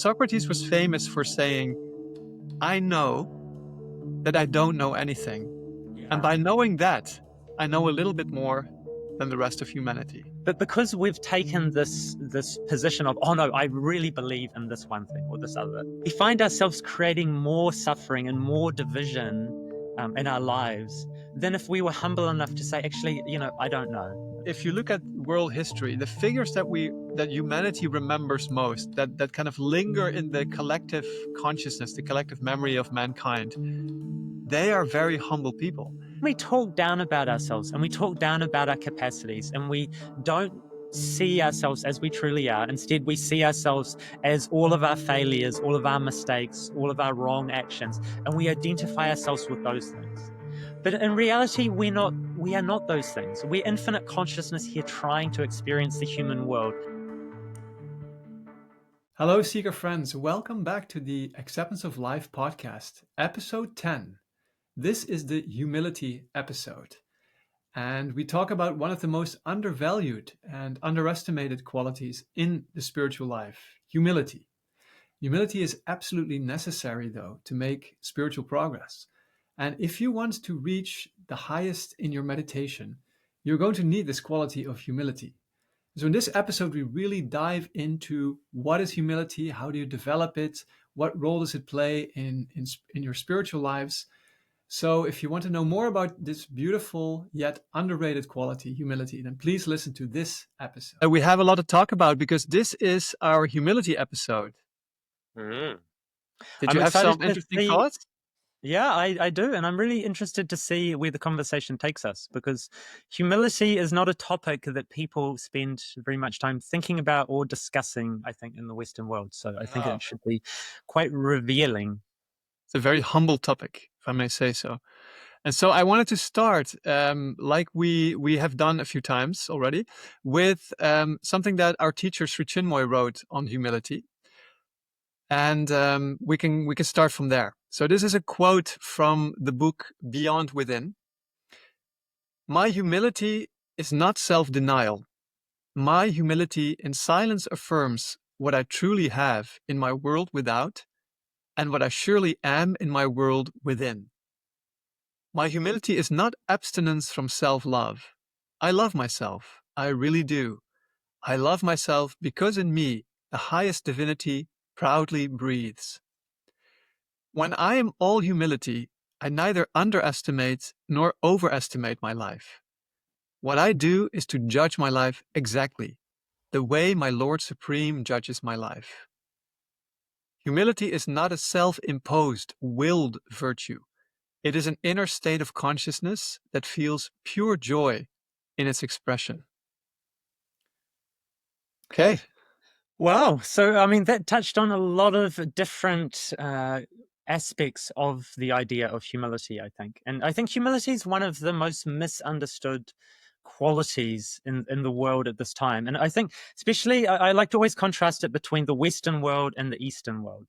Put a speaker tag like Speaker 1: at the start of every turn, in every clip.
Speaker 1: Socrates was famous for saying, I know that I don't know anything. And by knowing that, I know a little bit more than the rest of humanity.
Speaker 2: But because we've taken this position of, oh no, I really believe in this one thing or this other, we find ourselves creating more suffering and more division in our lives than if we were humble enough to say, actually, I don't know.
Speaker 1: If you look at world history, the figures that humanity remembers most, that kind of linger in the collective consciousness, the collective memory of mankind, they are very humble people.
Speaker 2: We talk down about ourselves and we talk down about our capacities, and we don't see ourselves as we truly are. Instead, we see ourselves as all of our failures, all of our mistakes, all of our wrong actions, and we identify ourselves with those things. But in reality, we are not those things. We're infinite consciousness here trying to experience the human world.
Speaker 1: Hello, Seeker friends. Welcome back to the Acceptance of Life podcast, episode 10. This is the humility episode. And we talk about one of the most undervalued and underestimated qualities in the spiritual life, humility. Humility is absolutely necessary, though, to make spiritual progress. And if you want to reach the highest in your meditation, you're going to need this quality of humility. So in this episode, we really dive into what is humility, how do you develop it, what role does it play in your spiritual lives. So if you want to know more about this beautiful yet underrated quality, humility, then please listen to this episode. We have a lot to talk about because this is our humility episode. Did you have some interesting thoughts?
Speaker 2: Yeah, I do. And I'm really interested to see where the conversation takes us, because humility is not a topic that people spend very much time thinking about or discussing, I think, in the Western world. So I think it should be quite revealing.
Speaker 1: It's a very humble topic, if I may say so. And so I wanted to start, like we have done a few times already, with something that our teacher Sri Chinmoy wrote on humility. And we can start from there. So this is a quote from the book Beyond Within. My humility is not self-denial. My humility in silence affirms what I truly have in my world without and what I surely am in my world within. My humility is not abstinence from self-love. I love myself. I really do. I love myself because in me, the highest divinity proudly breathes. When I am all humility, I neither underestimate nor overestimate my life. What I do is to judge my life exactly the way my Lord Supreme judges my life. Humility is not a self-imposed, willed virtue. It is an inner state of consciousness that feels pure joy in its expression. Okay.
Speaker 2: Wow. So, I mean, that touched on a lot of different aspects of the idea of humility, I think. And I think humility is one of the most misunderstood qualities in the world at this time. And I think, especially, I like to always contrast it between the Western world and the Eastern world.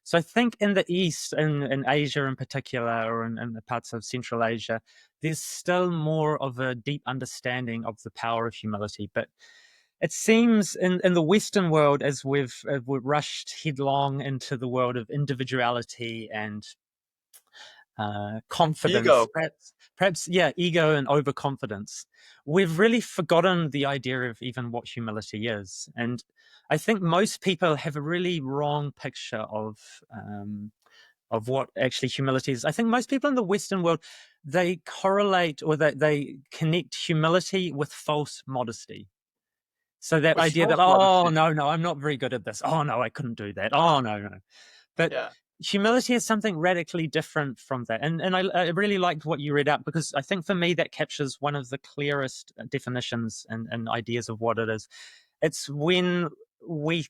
Speaker 2: So I think in the East, in Asia in particular, or in the parts of Central Asia, there's still more of a deep understanding of the power of humility. But it seems in the Western world, as we've rushed headlong into the world of individuality and confidence,
Speaker 1: Ego.
Speaker 2: perhaps, ego and overconfidence, we've really forgotten the idea of even what humility is. And I think most people have a really wrong picture of what actually humility is. I think most people in the Western world, they correlate or they connect humility with false modesty. So that idea that, oh, no, I'm not very good at this. Oh, no, I couldn't do that. Oh, no. But humility is something radically different from that. And I really liked what you read out, because I think for me that captures one of the clearest definitions and ideas of what it is. It's when we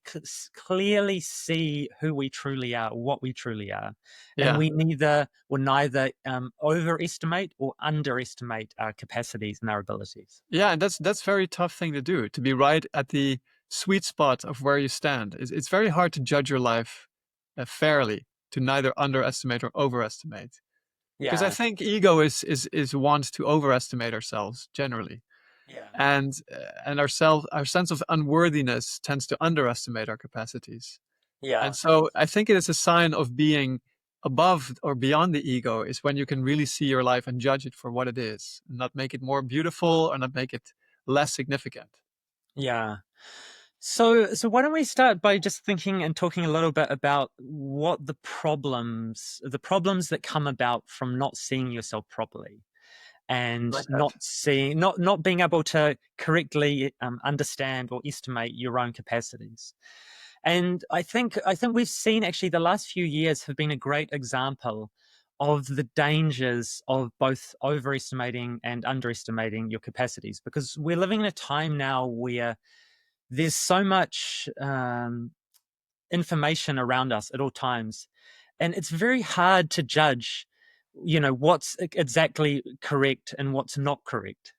Speaker 2: clearly see who we truly are, what we truly are. And we neither overestimate or underestimate our capacities and our abilities.
Speaker 1: Yeah, and that's very tough thing to do, to be right at the sweet spot of where you stand. It's very hard to judge your life fairly, to neither underestimate or overestimate. Because I think ego is wants to overestimate ourselves generally. And our sense of unworthiness tends to underestimate our capacities.
Speaker 2: Yeah.
Speaker 1: And so I think it is a sign of being above or beyond the ego is when you can really see your life and judge it for what it is, and not make it more beautiful or not make it less significant.
Speaker 2: Yeah. So why don't we start by just thinking and talking a little bit about what the problems that come about from not seeing yourself properly and
Speaker 1: Like that.
Speaker 2: not being able to correctly understand or estimate your own capacities. And I think we've seen actually the last few years have been a great example of the dangers of both overestimating and underestimating your capacities, because we're living in a time now where there's so much information around us at all times, and it's very hard to judge, what's exactly correct and what's not correct.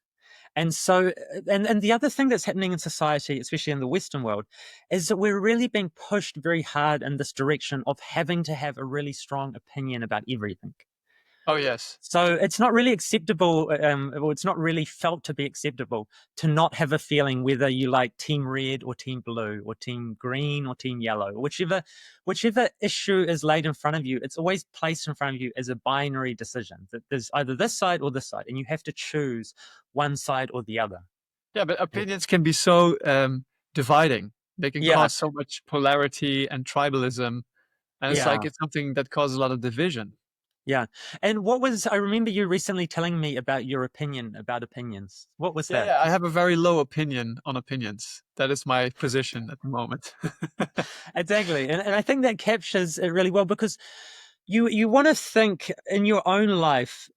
Speaker 2: And so, and the other thing that's happening in society, especially in the Western world, is that we're really being pushed very hard in this direction of having to have a really strong opinion about everything.
Speaker 1: Oh yes.
Speaker 2: So it's not really acceptable, or it's not really felt to be acceptable to not have a feeling whether you like team red or team blue or team green or team yellow, whichever issue is laid in front of you. It's always placed in front of you as a binary decision that there's either this side or this side, and you have to choose one side or the other.
Speaker 1: Yeah, but opinions can be so dividing. They can
Speaker 2: Yeah,
Speaker 1: cause so much polarity and tribalism, and it's like
Speaker 2: yeah,
Speaker 1: it's something that causes a lot of division.
Speaker 2: yeah. And I remember you recently telling me about your opinion about opinions. What was
Speaker 1: Yeah,
Speaker 2: that?
Speaker 1: yeah, I have a very low opinion on opinions. That is my position at the moment.
Speaker 2: Exactly. And I think that captures it really well, because you want to think in your own life,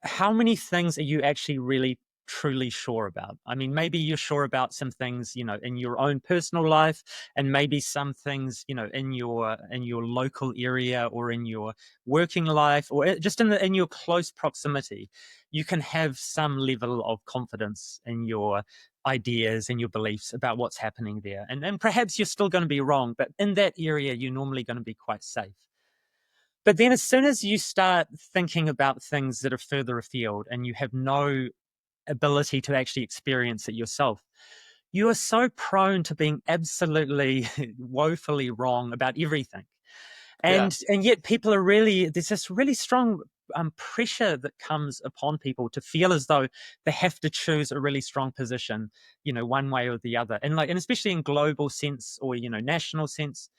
Speaker 2: how many things are you actually really truly sure about? I mean, maybe you're sure about some things, in your own personal life, and maybe some things, in your local area or in your working life, or just in your close proximity. You can have some level of confidence in your ideas and your beliefs about what's happening there. And perhaps you're still going to be wrong, but in that area, you're normally going to be quite safe. But then, as soon as you start thinking about things that are further afield and you have no ability to actually experience it yourself, you are so prone to being absolutely woefully wrong about everything.
Speaker 1: Yeah.
Speaker 2: And yet, there's this really strong pressure that comes upon people to feel as though they have to choose a really strong position, one way or the other, and especially in global sense or national sense.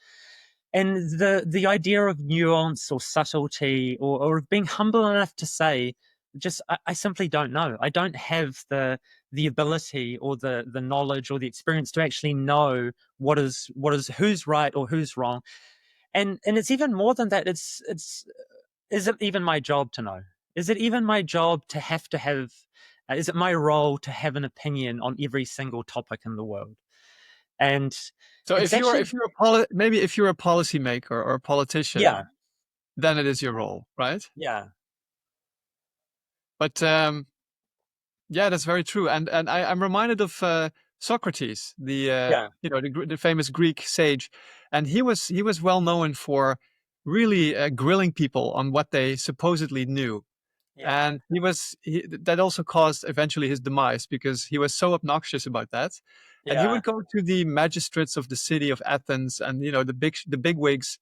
Speaker 2: And the idea of nuance or subtlety, or of being humble enough to say, just I simply don't know. I don't have the ability or the knowledge or the experience to actually know what is who's right or who's wrong. And it's even more than that. It's Is it even my job to know? Is it even my job to have is it my role to have an opinion on every single topic in the world? And
Speaker 1: So
Speaker 2: it's
Speaker 1: if
Speaker 2: actually,
Speaker 1: you're maybe if you're a policymaker or a politician,
Speaker 2: yeah,
Speaker 1: then it is your role, right?
Speaker 2: yeah,
Speaker 1: But yeah, that's very true. And I'm reminded of Socrates, the
Speaker 2: yeah,
Speaker 1: the famous Greek sage, and he was well known for really grilling people on what they supposedly knew.
Speaker 2: yeah,
Speaker 1: And that also caused eventually his demise because he was so obnoxious about that. And he
Speaker 2: yeah,
Speaker 1: would go to the magistrates of the city of Athens and the big wigs,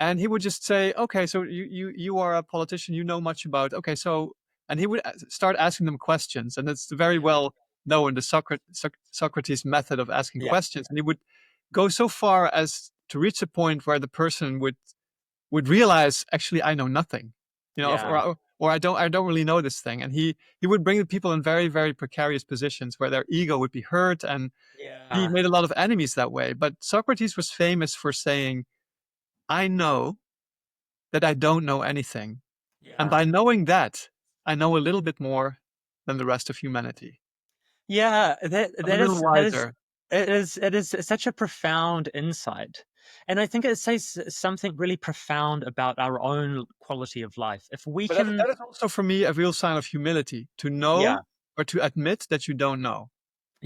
Speaker 1: and he would just say, "Okay, so you are a politician. You know much about. Okay, so." And he would start asking them questions, and it's very
Speaker 2: mhm,
Speaker 1: well known the Socrates method of asking
Speaker 2: yeah,
Speaker 1: questions. And he would go so far as to reach a point where the person would realize, actually, I know nothing,
Speaker 2: yeah,
Speaker 1: or I don't really know this thing. And he would bring the people in very, very precarious positions where their ego would be hurt, and he
Speaker 2: yeah,
Speaker 1: made a lot of enemies that way. But Socrates was famous for saying, I know that I don't know anything. And
Speaker 2: yeah.
Speaker 1: by knowing that, I know a little bit more than the rest of humanity.
Speaker 2: Yeah, that
Speaker 1: I'm a
Speaker 2: that
Speaker 1: little
Speaker 2: is that is
Speaker 1: wiser.
Speaker 2: it is such a profound insight. And I think it says something really profound about our own quality of life. If we
Speaker 1: But that,
Speaker 2: can,
Speaker 1: that is also for me a real sign of humility to
Speaker 2: yeah,
Speaker 1: know or to admit that you don't know.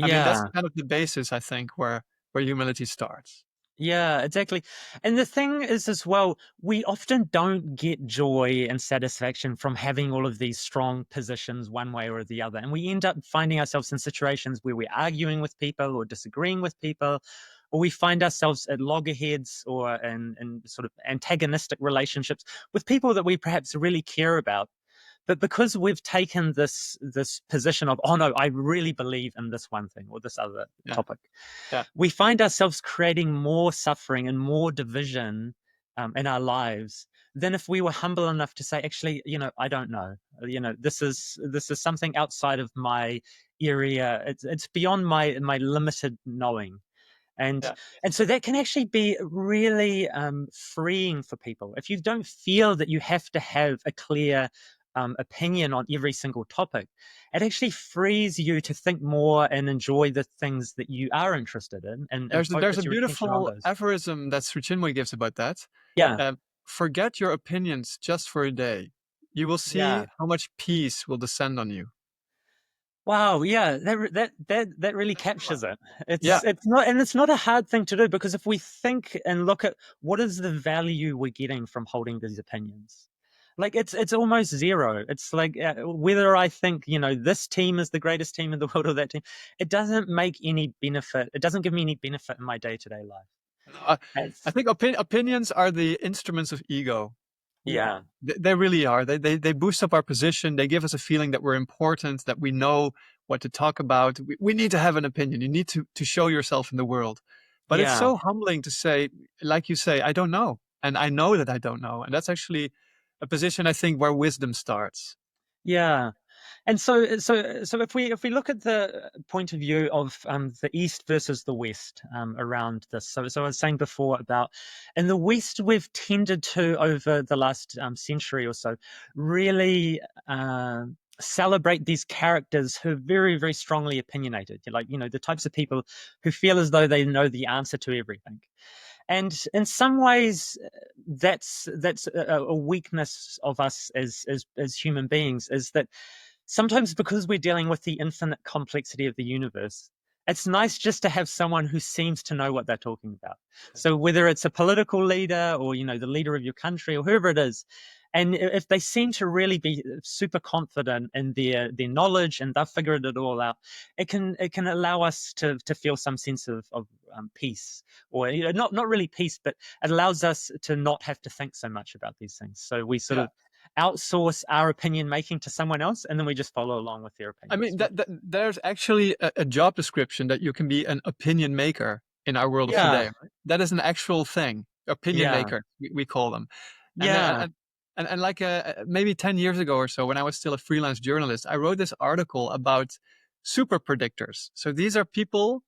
Speaker 1: I mean, that's
Speaker 2: yeah,
Speaker 1: kind of the basis, I think, where humility starts.
Speaker 2: yeah, exactly. And the thing is as well, we often don't get joy and satisfaction from having all of these strong positions one way or the other. And we end up finding ourselves in situations where we're arguing with people or disagreeing with people, or we find ourselves at loggerheads or in sort of antagonistic relationships with people that we perhaps really care about. But because we've taken this position of, oh no, I really believe in this one thing or this other
Speaker 1: Yeah.
Speaker 2: topic,
Speaker 1: Yeah.
Speaker 2: we find ourselves creating more suffering and more division in our lives than if we were humble enough to say, actually, I don't know. This is something outside of my area. It's beyond my limited knowing. And
Speaker 1: Yeah.
Speaker 2: and so that can actually be really freeing for people. If you don't feel that you have to have a clear opinion on every single topic, it actually frees you to think more and enjoy the things that you are interested in, and
Speaker 1: There's a
Speaker 2: focus your attention on
Speaker 1: beautiful
Speaker 2: those.
Speaker 1: aphorism that Sri Chinmoy gives about that.
Speaker 2: Yeah,
Speaker 1: Forget your opinions just for a day. You will
Speaker 2: yeah.
Speaker 1: see how much peace will descend on you.
Speaker 2: Wow, yeah, that really captures it.
Speaker 1: Yeah.
Speaker 2: It's not a hard thing to do, because if we think and look at what is the value we're getting from holding these opinions, like it's almost zero. It's like whether I think this team is the greatest team in the world or that team, it doesn't make any benefit. It doesn't give me any benefit in my day to day life.
Speaker 1: I, I
Speaker 2: It's,
Speaker 1: think opinions are the instruments of ego.
Speaker 2: yeah,
Speaker 1: They really are. They boost up our position. They give us a feeling that we're important, that we know what to talk about. We need to have an opinion. You need to show yourself in the world. But it's
Speaker 2: yeah,
Speaker 1: so humbling to say, like you say, I don't know. And I know that I don't know. And that's actually a position, I think, where wisdom starts.
Speaker 2: yeah. And so if we look at the point of view of the East versus the West around this, so I was saying before about in the West we've tended to, over the last century or so, really celebrate these characters who are very, very strongly opinionated, like the types of people who feel as though they know the answer to everything. And in some ways, that's a weakness of us as human beings, is that sometimes, because we're dealing with the infinite complexity of the universe, it's nice just to have someone who seems to know what they're talking about. So whether it's a political leader or the leader of your country or whoever it is, and if they seem to really be super confident in their knowledge and they've figured it all out, it can allow us to feel some sense of peace, or not really peace, but it allows us to not have to think so much about these things. So we sort
Speaker 1: Yeah.
Speaker 2: of outsource our opinion making to someone else, and then we just follow along with their
Speaker 1: I
Speaker 2: opinions.
Speaker 1: mean, there's actually a job description that you can be an opinion maker in our world of
Speaker 2: Yeah,
Speaker 1: today. Right? That is an actual thing. Opinion
Speaker 2: yeah,
Speaker 1: maker, we call them. And,
Speaker 2: yeah.
Speaker 1: like maybe 10 years ago or so, when I was still a freelance journalist, I wrote this article about super predictors. So these are people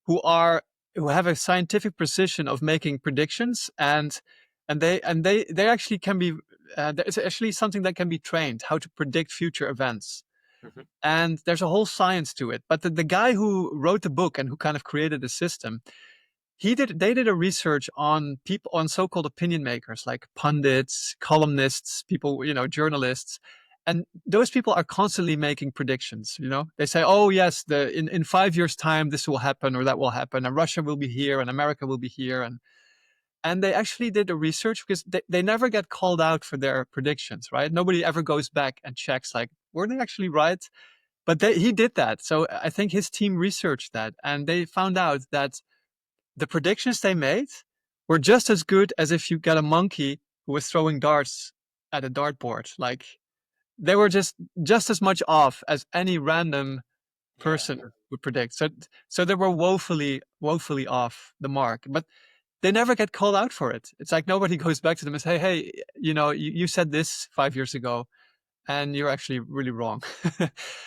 Speaker 1: who are who have a scientific precision of making predictions, and they actually can be. It's actually something that can be trained, how to predict future events,
Speaker 2: Mhm.
Speaker 1: and there's a whole science to it. But the guy who wrote the book and who kind of created the system, they did a research on people, on so-called opinion makers like pundits, columnists, people, journalists. And those people are constantly making predictions. They say, oh yes, in 5 years time this will happen or that will happen, and Russia will be here and America will be here. And they actually did a research, because they never get called out for their predictions, right? Nobody ever goes back and checks, like, were they actually right? But he did that. So I think his team researched that, and they found out that the predictions they made were just as good as if you got a monkey who was throwing darts at a dartboard. Like, they were just as much off as any random
Speaker 2: Yeah.
Speaker 1: person would predict. So they were woefully off the mark. But they never get called out for it. It's like nobody goes back to them and say, hey, you said this 5 years ago and you're actually really wrong.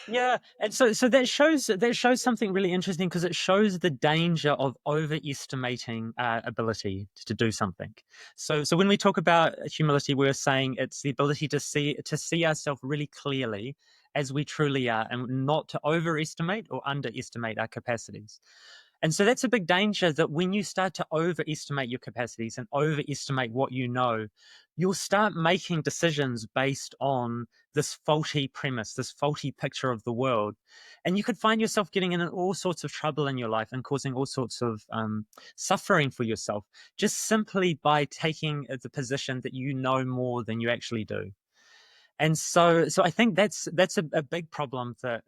Speaker 2: Yeah, and so that shows something really interesting, because it shows the danger of overestimating ability to do something. So when we talk about humility, we're saying it's the ability to see ourselves really clearly as we truly are, and not to overestimate or underestimate our capacities. And so that's a big danger, that when you start to overestimate your capacities and overestimate what you know, you'll start making decisions based on this faulty premise, this faulty picture of the world. And you could find yourself getting in all sorts of trouble in your life and causing all sorts of suffering for yourself, just simply by taking the position that you know more than you actually do. And so I think that's a big problem that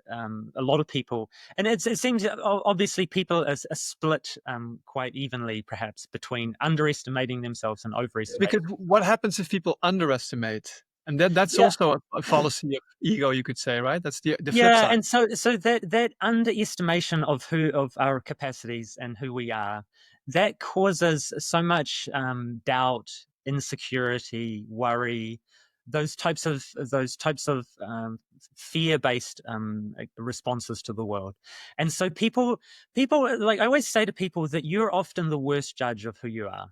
Speaker 2: a lot of people, and it seems obviously people are split quite evenly perhaps between underestimating themselves and overestimating.
Speaker 1: Because what happens if people underestimate? And that's
Speaker 2: Yeah,
Speaker 1: also a fallacy of ego, you could say, right? That's the flip
Speaker 2: yeah,
Speaker 1: side.
Speaker 2: and so that underestimation of our capacities and who we are, that causes so much doubt, insecurity, worry, those types of fear-based responses to the world. And so people, like, I always say to people that you're often the worst judge of who you are.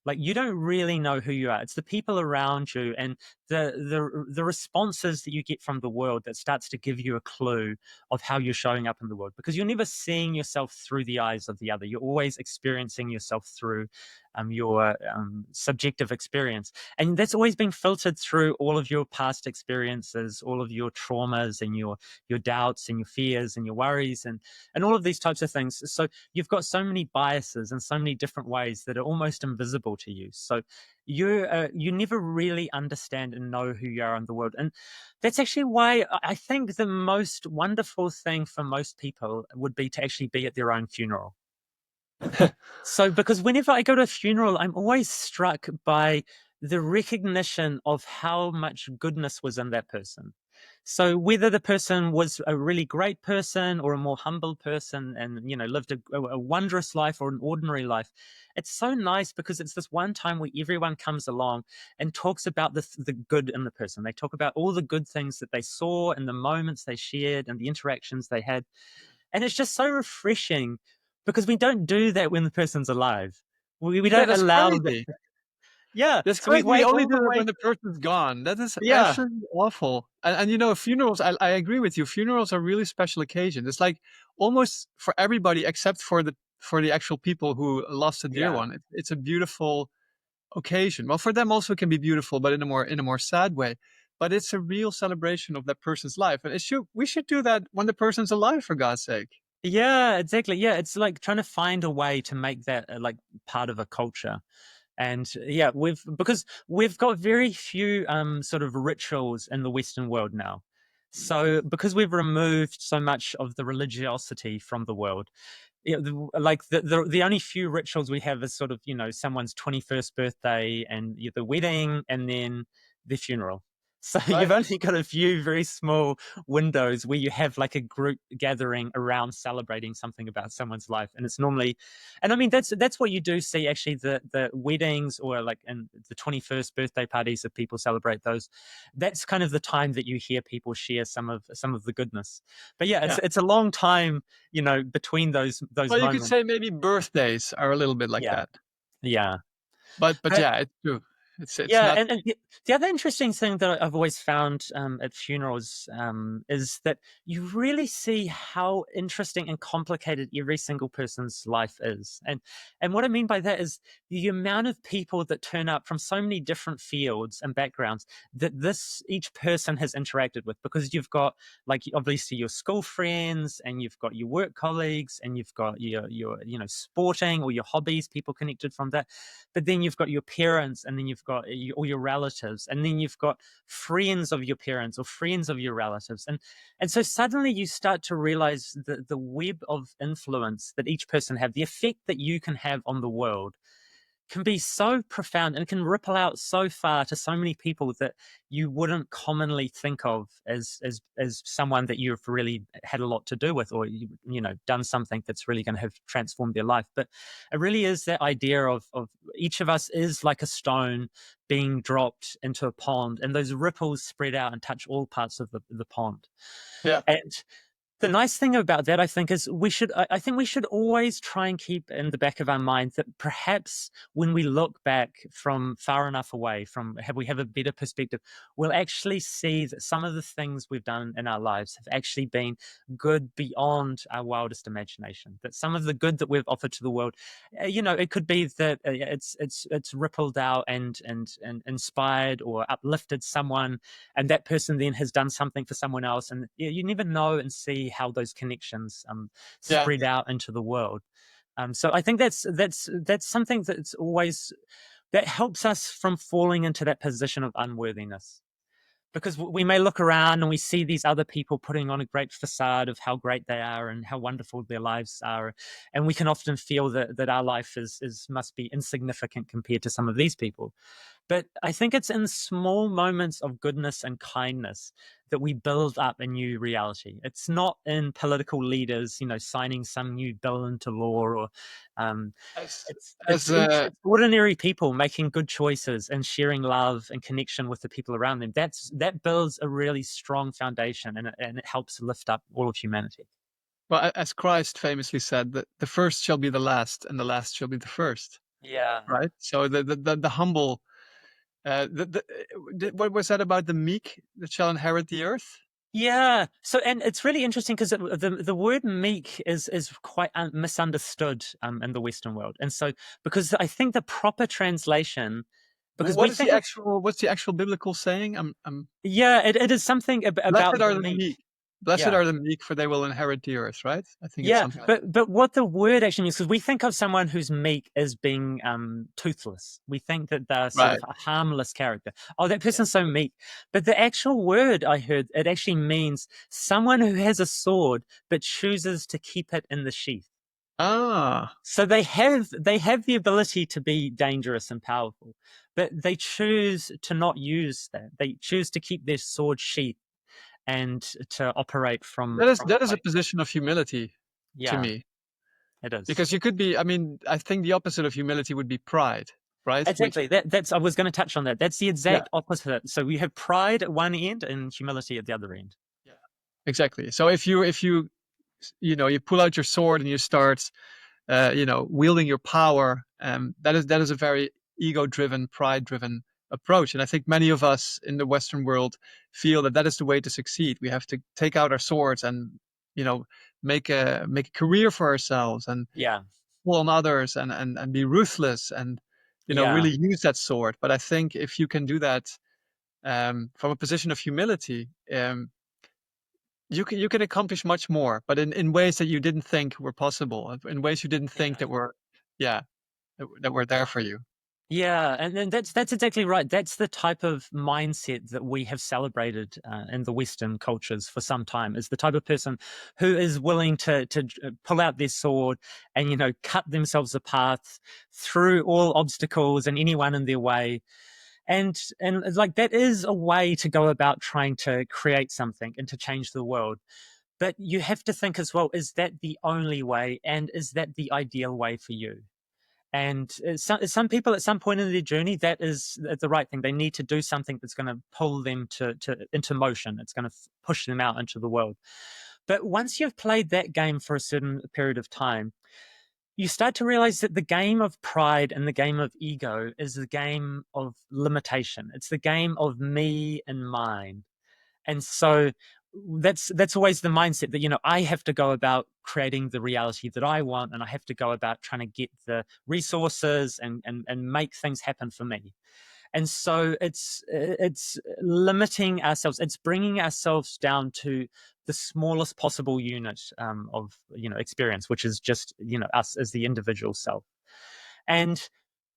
Speaker 2: Like, you don't really know who you are. It's the people around you and the responses that you get from the world that starts to give you a clue of how you're showing up in the world, because you're never seeing yourself through the eyes of the other. You're always experiencing yourself through your subjective experience, and that's always been filtered through all of your past experiences, all of your traumas and your doubts and your fears and your worries and all of these types of things. So you've got so many biases and so many different ways that are almost invisible to you. So you never really understand and know who you are in the world. And that's actually why I think the most wonderful thing for most people would be to actually be at their own funeral. So, because whenever I go to a funeral, I'm always struck by the recognition of how much goodness was in that person. So, whether the person was a really great person or a more humble person and, lived a wondrous life or an ordinary life, it's so nice because it's this one time where everyone comes along and talks about the good in the person. They talk about all the good things that they saw and the moments they shared and the interactions they had. And it's just so refreshing because we don't do that when the person's alive. We
Speaker 1: Yeah,
Speaker 2: don't
Speaker 1: that's
Speaker 2: allow that.
Speaker 1: crazy.
Speaker 2: Yeah.
Speaker 1: That's
Speaker 2: So we
Speaker 1: crazy. We
Speaker 2: wait
Speaker 1: only
Speaker 2: all
Speaker 1: do
Speaker 2: the
Speaker 1: it
Speaker 2: way.
Speaker 1: when the person's gone. That is
Speaker 2: Yeah.
Speaker 1: absolutely awful. And funerals, I agree with you. Funerals are really special occasions. It's like almost for everybody except for the actual people who lost a dear
Speaker 2: Yeah.
Speaker 1: one. It's a beautiful occasion. Well, for them also it can be beautiful, but in a more sad way. But it's a real celebration of that person's life. And we should do that when the person's alive, for God's sake.
Speaker 2: Yeah, exactly. Yeah. It's like trying to find a way to make that like part of a culture. And yeah, because we've got very few sort of rituals in the Western world now. So because we've removed so much of the religiosity from the world, like the only few rituals we have is sort of someone's 21st birthday and the wedding and then the funeral. So you've
Speaker 1: Right.
Speaker 2: only got a few very small windows where you have like a group gathering around celebrating something about someone's life, and it's normally, and I mean that's what you do see actually, the weddings or like in the 21st birthday parties that people celebrate those. That's kind of the time that you hear people share some of the goodness. But yeah,
Speaker 1: Yeah.
Speaker 2: it's a long time between those
Speaker 1: Well, you could
Speaker 2: moments.
Speaker 1: say maybe birthdays are a little bit like
Speaker 2: Yeah,
Speaker 1: that.
Speaker 2: yeah.
Speaker 1: But
Speaker 2: But
Speaker 1: yeah, it's true. It's
Speaker 2: yeah,
Speaker 1: not.
Speaker 2: and the other interesting thing that I've always found at funerals is that you really see how interesting and complicated every single person's life is. And what I mean by that is the amount of people that turn up from so many different fields and backgrounds that this each person has interacted with, because you've got like obviously your school friends and you've got your work colleagues and you've got your sporting or your hobbies, people connected from that. But then you've got your parents, and then you've got all your relatives, and then you've got friends of your parents or friends of your relatives, and so suddenly you start to realize the web of influence that each person have, the effect that you can have on the world can be so profound and can ripple out so far to so many people that you wouldn't commonly think of as someone that you've really had a lot to do with, or done something that's really going to have transformed their life. But it really is that idea of each of us is like a stone being dropped into a pond, and those ripples spread out and touch all parts of the pond.
Speaker 1: Yeah.
Speaker 2: And the nice thing about that, I think, is I think we should always try and keep in the back of our mind that perhaps when we look back from far enough away, we have a better perspective, we'll actually see that some of the things we've done in our lives have actually been good beyond our wildest imagination. That some of the good that we've offered to the world, it could be that it's rippled out and inspired or uplifted someone, and that person then has done something for someone else, and you never know and see how those connections
Speaker 1: Yeah.
Speaker 2: spread out into the world. So I think that's something that's always that helps us from falling into that position of unworthiness. because we may look around and we see these other people putting on a great facade of how great they are and how wonderful their lives are, and we can often feel that our life is must be insignificant compared to some of these people. But I think it's in small moments of goodness and kindness that we build up a new reality. It's not in political leaders, signing some new bill into law, or um,
Speaker 1: As
Speaker 2: it's it's ordinary people making good choices and sharing love and connection with the people around them. That builds a really strong foundation, and it helps lift up all of humanity.
Speaker 1: well, as Christ famously said, that the first shall be the last, and the last shall be the first.
Speaker 2: Yeah.
Speaker 1: Right. So the humble. What was that about the meek that shall inherit the earth?
Speaker 2: Yeah. So, and it's really interesting because the word meek is quite misunderstood in the Western world, and so because I think the proper translation, because we
Speaker 1: What is
Speaker 2: think
Speaker 1: the
Speaker 2: of,
Speaker 1: actual? What's the actual biblical saying?
Speaker 2: yeah, it is something
Speaker 1: Blessed
Speaker 2: about the
Speaker 1: are the
Speaker 2: meek.
Speaker 1: meek. Blessed
Speaker 2: Yeah.
Speaker 1: are the meek, for they will inherit the earth. Right? I think it's
Speaker 2: Yeah,
Speaker 1: something like that.
Speaker 2: but what the word actually means, because we think of someone who's meek as being toothless. We think that they're sort
Speaker 1: Right.
Speaker 2: of a harmless character. Oh, that
Speaker 1: Yeah.
Speaker 2: person's so meek. But the actual word I heard, it actually means someone who has a sword but chooses to keep it in the sheath.
Speaker 1: Ah,
Speaker 2: So they have the ability to be dangerous and powerful, but they choose to not use that. They choose to keep their sword sheath and to operate from a
Speaker 1: that is a
Speaker 2: place.
Speaker 1: position of humility to
Speaker 2: Yeah,
Speaker 1: me,
Speaker 2: it is.
Speaker 1: because you could be. I mean, I think the opposite of humility would be pride, right? Which
Speaker 2: Exactly. That's I was going to touch on that. That's the
Speaker 1: yeah,
Speaker 2: exact opposite. So we have pride at one end and humility at the other end.
Speaker 1: yeah, exactly. So if you pull out your sword and you start wielding your power, that is a very ego-driven, pride-driven approach. And I think many of us in the Western world feel that that is the way to succeed. We have to take out our swords and you know make a career for ourselves and
Speaker 2: Yeah.
Speaker 1: pull on others and be ruthless and
Speaker 2: Yeah.
Speaker 1: really use that sword. But I think if you can do that from a position of humility, you can accomplish much more, but in ways that you didn't think were possible, in ways you didn't think
Speaker 2: Yeah.
Speaker 1: that were, yeah, that were there for you.
Speaker 2: Yeah, and then that's exactly right. That's the type of mindset that we have celebrated in the Western cultures for some time. Is the type of person who is willing to pull out their sword and cut themselves apart through all obstacles and anyone in their way. And like that is a way to go about trying to create something and to change the world. But you have to think as well: is that the only way, and is that the ideal way for you? And some people at some point in their journey, that is the right thing. They need to do something that's going to pull them into motion. It's going to push them out into the world. But once you've played that game for a certain period of time, you start to realize that the game of pride and the game of ego is the game of limitation. It's the game of me and mine. And so that's always the mindset that I have to go about creating the reality that I want, and I have to go about trying to get the resources and make things happen for me. And so it's limiting ourselves. It's bringing ourselves down to the smallest possible unit of experience, which is just us as the individual self. And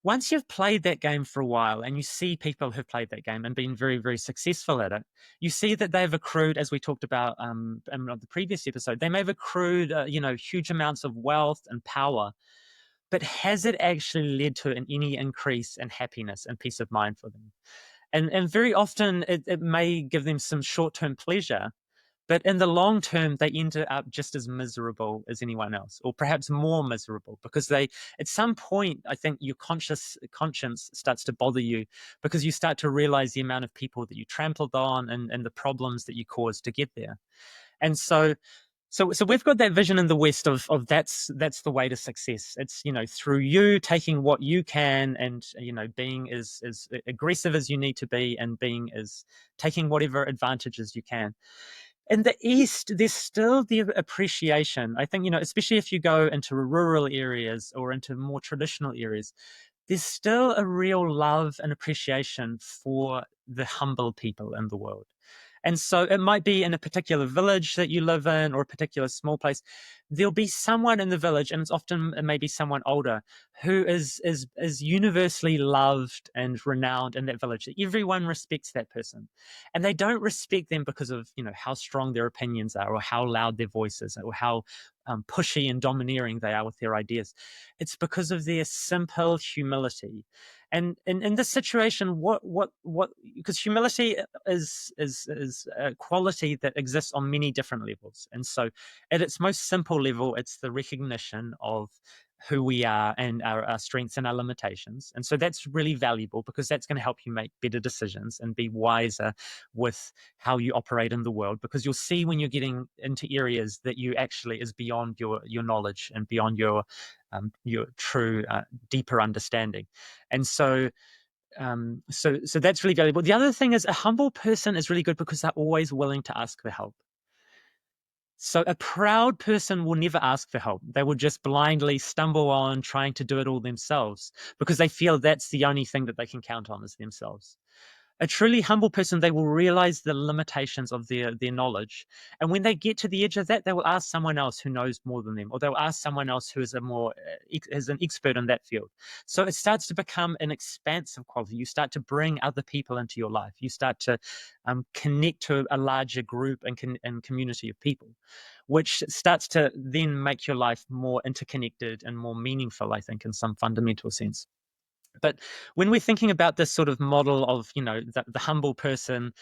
Speaker 2: once you've played that game for a while and you see people who've played that game and been very, very successful at it, you see that they've accrued, as we talked about in the previous episode, they may have accrued, huge amounts of wealth and power. But has it actually led to any increase in happiness and peace of mind for them? And very often it may give them some short term pleasure, but in the long term, they end up just as miserable as anyone else, or perhaps more miserable, because at some point, I think your conscience starts to bother you because you start to realize the amount of people that you trampled on and the problems that you caused to get there. And so we've got that vision in the West of that's the way to success. It's through you taking what you can and being as aggressive as you need to be and being as taking whatever advantages you can. In the East, there's still the appreciation. I think, especially if you go into rural areas or into more traditional areas, there's still a real love and appreciation for the humble people in the world. And so it might be in a particular village that you live in or a particular small place. there'll be someone in the village, and it's often maybe someone older, who is universally loved and renowned in that village. Everyone respects that person, and they don't respect them because of, how strong their opinions are, or how loud their voice is, or how pushy and domineering they are with their ideas. It's because of their simple humility. And in this situation, what because humility is a quality that exists on many different levels. And so at its most simple level, it's the recognition of who we are and our strengths and our limitations. And so that's really valuable, because that's going to help you make better decisions and be wiser with how you operate in the world, because you'll see when you're getting into areas that you actually is beyond your knowledge and beyond your true deeper understanding. And so that's really valuable. The other thing is, a humble person is really good because they're always willing to ask for help. So a proud person will never ask for help. They will just blindly stumble on trying to do it all themselves, because they feel that's the only thing that they can count on is themselves. A truly humble person, they will realize the limitations of their knowledge. And when they get to the edge of that, they will ask someone else who knows more than them, or they'll ask someone else who is is an expert in that field. So it starts to become an expansive quality. You start to bring other people into your life. You start to connect to a larger group and community of people, which starts to then make your life more interconnected and more meaningful, I think, in some fundamental sense. But when we're thinking about this sort of model of, the humble person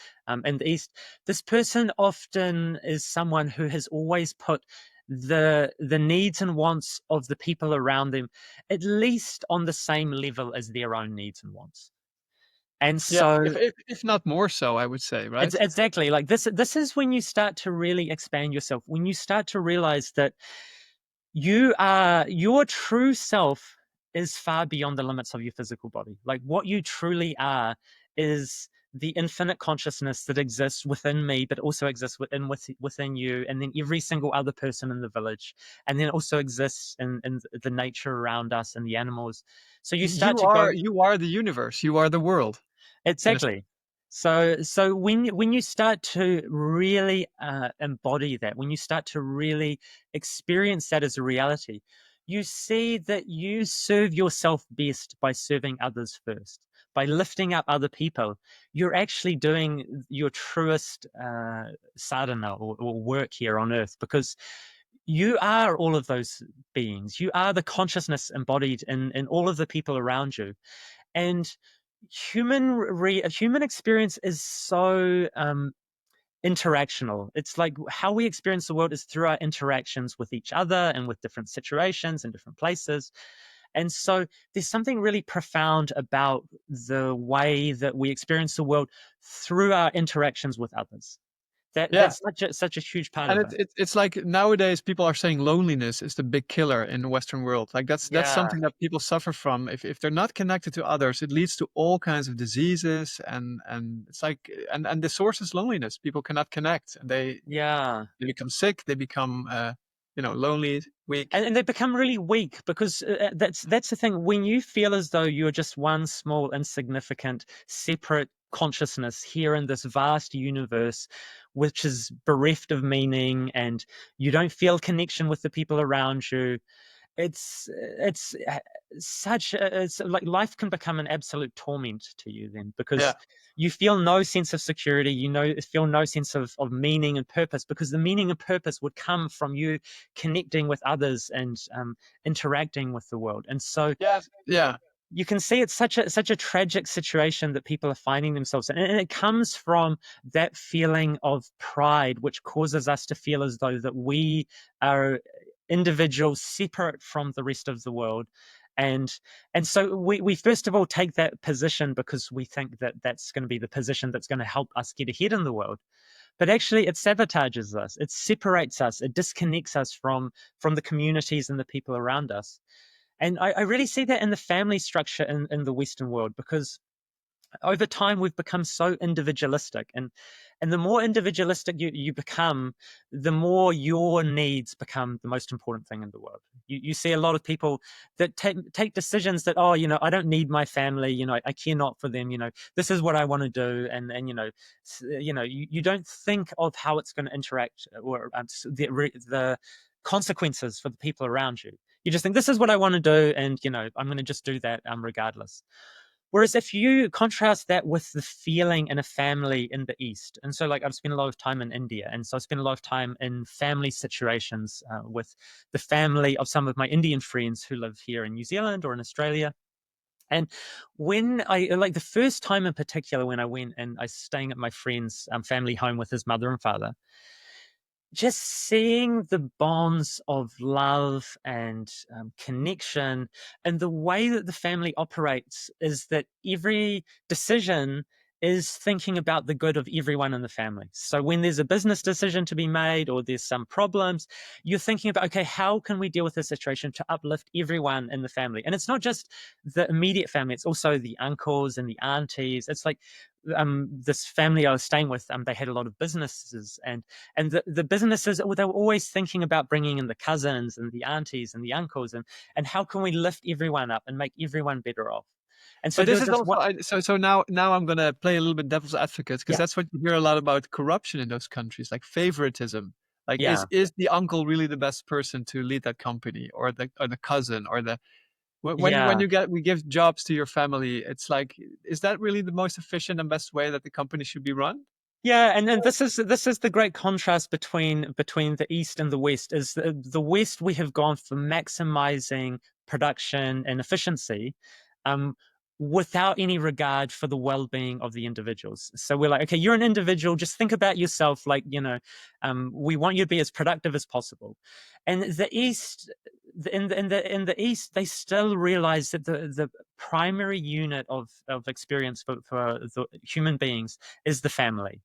Speaker 2: in the East, this person often is someone who has always put the needs and wants of the people around them at least on the same level as their own needs and wants. And
Speaker 1: Yeah,
Speaker 2: so
Speaker 1: if not more so, I would say,
Speaker 2: it's
Speaker 1: right?
Speaker 2: exactly like this. This is when you start to really expand yourself, when you start to realize that your true self is far beyond the limits of your physical body. Like, what you truly are is the infinite consciousness that exists within me, but also exists within you, and then every single other person in the village, and then also exists in the nature around us and the animals. So you start to go.
Speaker 1: You are the universe. You are the world. In a sense.
Speaker 2: Exactly. So when you start to really embody that, when you start to really experience that as a reality, you see that you serve yourself best by serving others first, by lifting up other people. You're actually doing your truest sadhana, or work here on earth, because you are all of those beings. You are the consciousness embodied in all of the people around you. And human experience is so interactional. It's like how we experience the world is through our interactions with each other and with different situations and different places. And so there's something really profound about the way that we experience the world through our interactions with others.
Speaker 1: Yeah.
Speaker 2: That's such a huge part
Speaker 1: And
Speaker 2: of it.
Speaker 1: it's like nowadays people are saying loneliness is the big killer in the Western world. Like that's
Speaker 2: Yeah,
Speaker 1: something that people suffer from. If they're not connected to others, it leads to all kinds of diseases and it's like and the source is loneliness. People cannot connect. And
Speaker 2: yeah.
Speaker 1: they become sick, they become lonely, weak.
Speaker 2: And they become really weak, because that's the thing. When you feel as though you're just one small, insignificant, separate consciousness here in this vast universe, which is bereft of meaning, and you don't feel connection with the people around you, it's it's like life can become an absolute torment to you then,
Speaker 1: Yeah.
Speaker 2: because you feel no sense of security, feel no sense of meaning and purpose, because the meaning and purpose would come from you connecting with others and interacting with the world. And so
Speaker 1: Yes. Yeah.
Speaker 2: you can see it's such a tragic situation that people are finding themselves in, and it comes from that feeling of pride, which causes us to feel as though that we are individuals separate from the rest of the world. And so we first of all take that position because we think that that's going to be the position that's going to help us get ahead in the world. But actually it sabotages us, it separates us, it disconnects us from the communities and the people around us. And I really see that in the family structure in the Western world, because over time we've become so individualistic, and the more individualistic you become, the more your needs become the most important thing in the world. You see a lot of people that take decisions that, oh, I don't need my family, I care not for them, this is what I want to do. And you don't think of how it's going to interact, or the consequences for the people around you. You just think, this is what I want to do, and I'm going to just do that regardless. Whereas if you contrast that with the feeling in a family in the East, and so like I've spent a lot of time in India, and so I spent a lot of time in family situations with the family of some of my Indian friends who live here in New Zealand or in Australia. And when I, like the first time in particular, when I went and I was staying at my friend's family home with his mother and father, just seeing the bonds of love and connection, and the way that the family operates is that every decision is thinking about the good of everyone in the family. So when there's a business decision to be made or there's some problems, you're thinking about, okay, how can we deal with this situation to uplift everyone in the family? And it's not just the immediate family, it's also the uncles and the aunties. It's like this family I was staying with, they had a lot of businesses, and the businesses, they were always thinking about bringing in the cousins and the aunties and the uncles, and how can we lift everyone up and make everyone better off. And so
Speaker 1: But
Speaker 2: there
Speaker 1: this
Speaker 2: was
Speaker 1: is
Speaker 2: this
Speaker 1: also
Speaker 2: one.
Speaker 1: so now I'm gonna play a little bit devil's advocate because
Speaker 2: Yeah,
Speaker 1: that's what you hear a lot about corruption in those countries, like favoritism. Like,
Speaker 2: yeah,
Speaker 1: is the uncle really the best person to lead that company, or the cousin, or the when
Speaker 2: yeah.
Speaker 1: you get we give jobs to your family, it's like, is that really the most efficient and best way that the company should be run?
Speaker 2: Yeah, and this is the great contrast between the East and the West. Is the West, we have gone for maximizing production and efficiency, um, without any regard for the well-being of the individuals. So we're like, okay, you're an individual, just think about yourself. Like, we want you to be as productive as possible. And the East, in the East, they still realize that the primary unit of experience for the human beings is the family.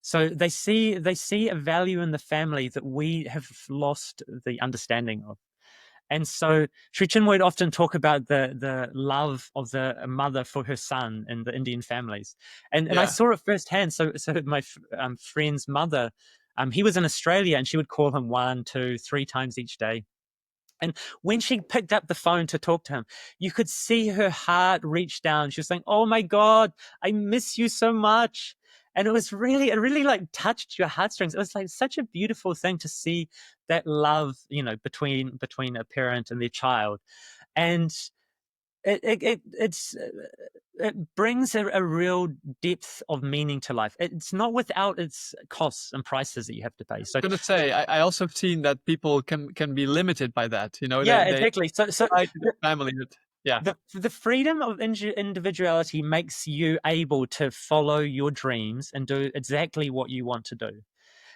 Speaker 2: So they see a value in the family that we have lost the understanding of. And so Sri Chinmoy would often talk about the love of the mother for her son in the Indian families, and I
Speaker 1: Yeah.
Speaker 2: saw it firsthand. So my friend's mother, he was in Australia, and she would call him one, two, three times each day. And when she picked up the phone to talk to him, you could see her heart reach down. She was saying, "Oh my God, I miss you so much." And it really like touched your heartstrings. It was like such a beautiful thing to see that love, between a parent and their child. And it brings a real depth of meaning to life. It's not without its costs and prices that you have to pay. So
Speaker 1: Gonna say, I also have seen that people can be limited by that.
Speaker 2: yeah,
Speaker 1: They
Speaker 2: exactly. So
Speaker 1: try to the family that, yeah.
Speaker 2: the freedom of individuality makes you able to follow your dreams and do exactly what you want to do.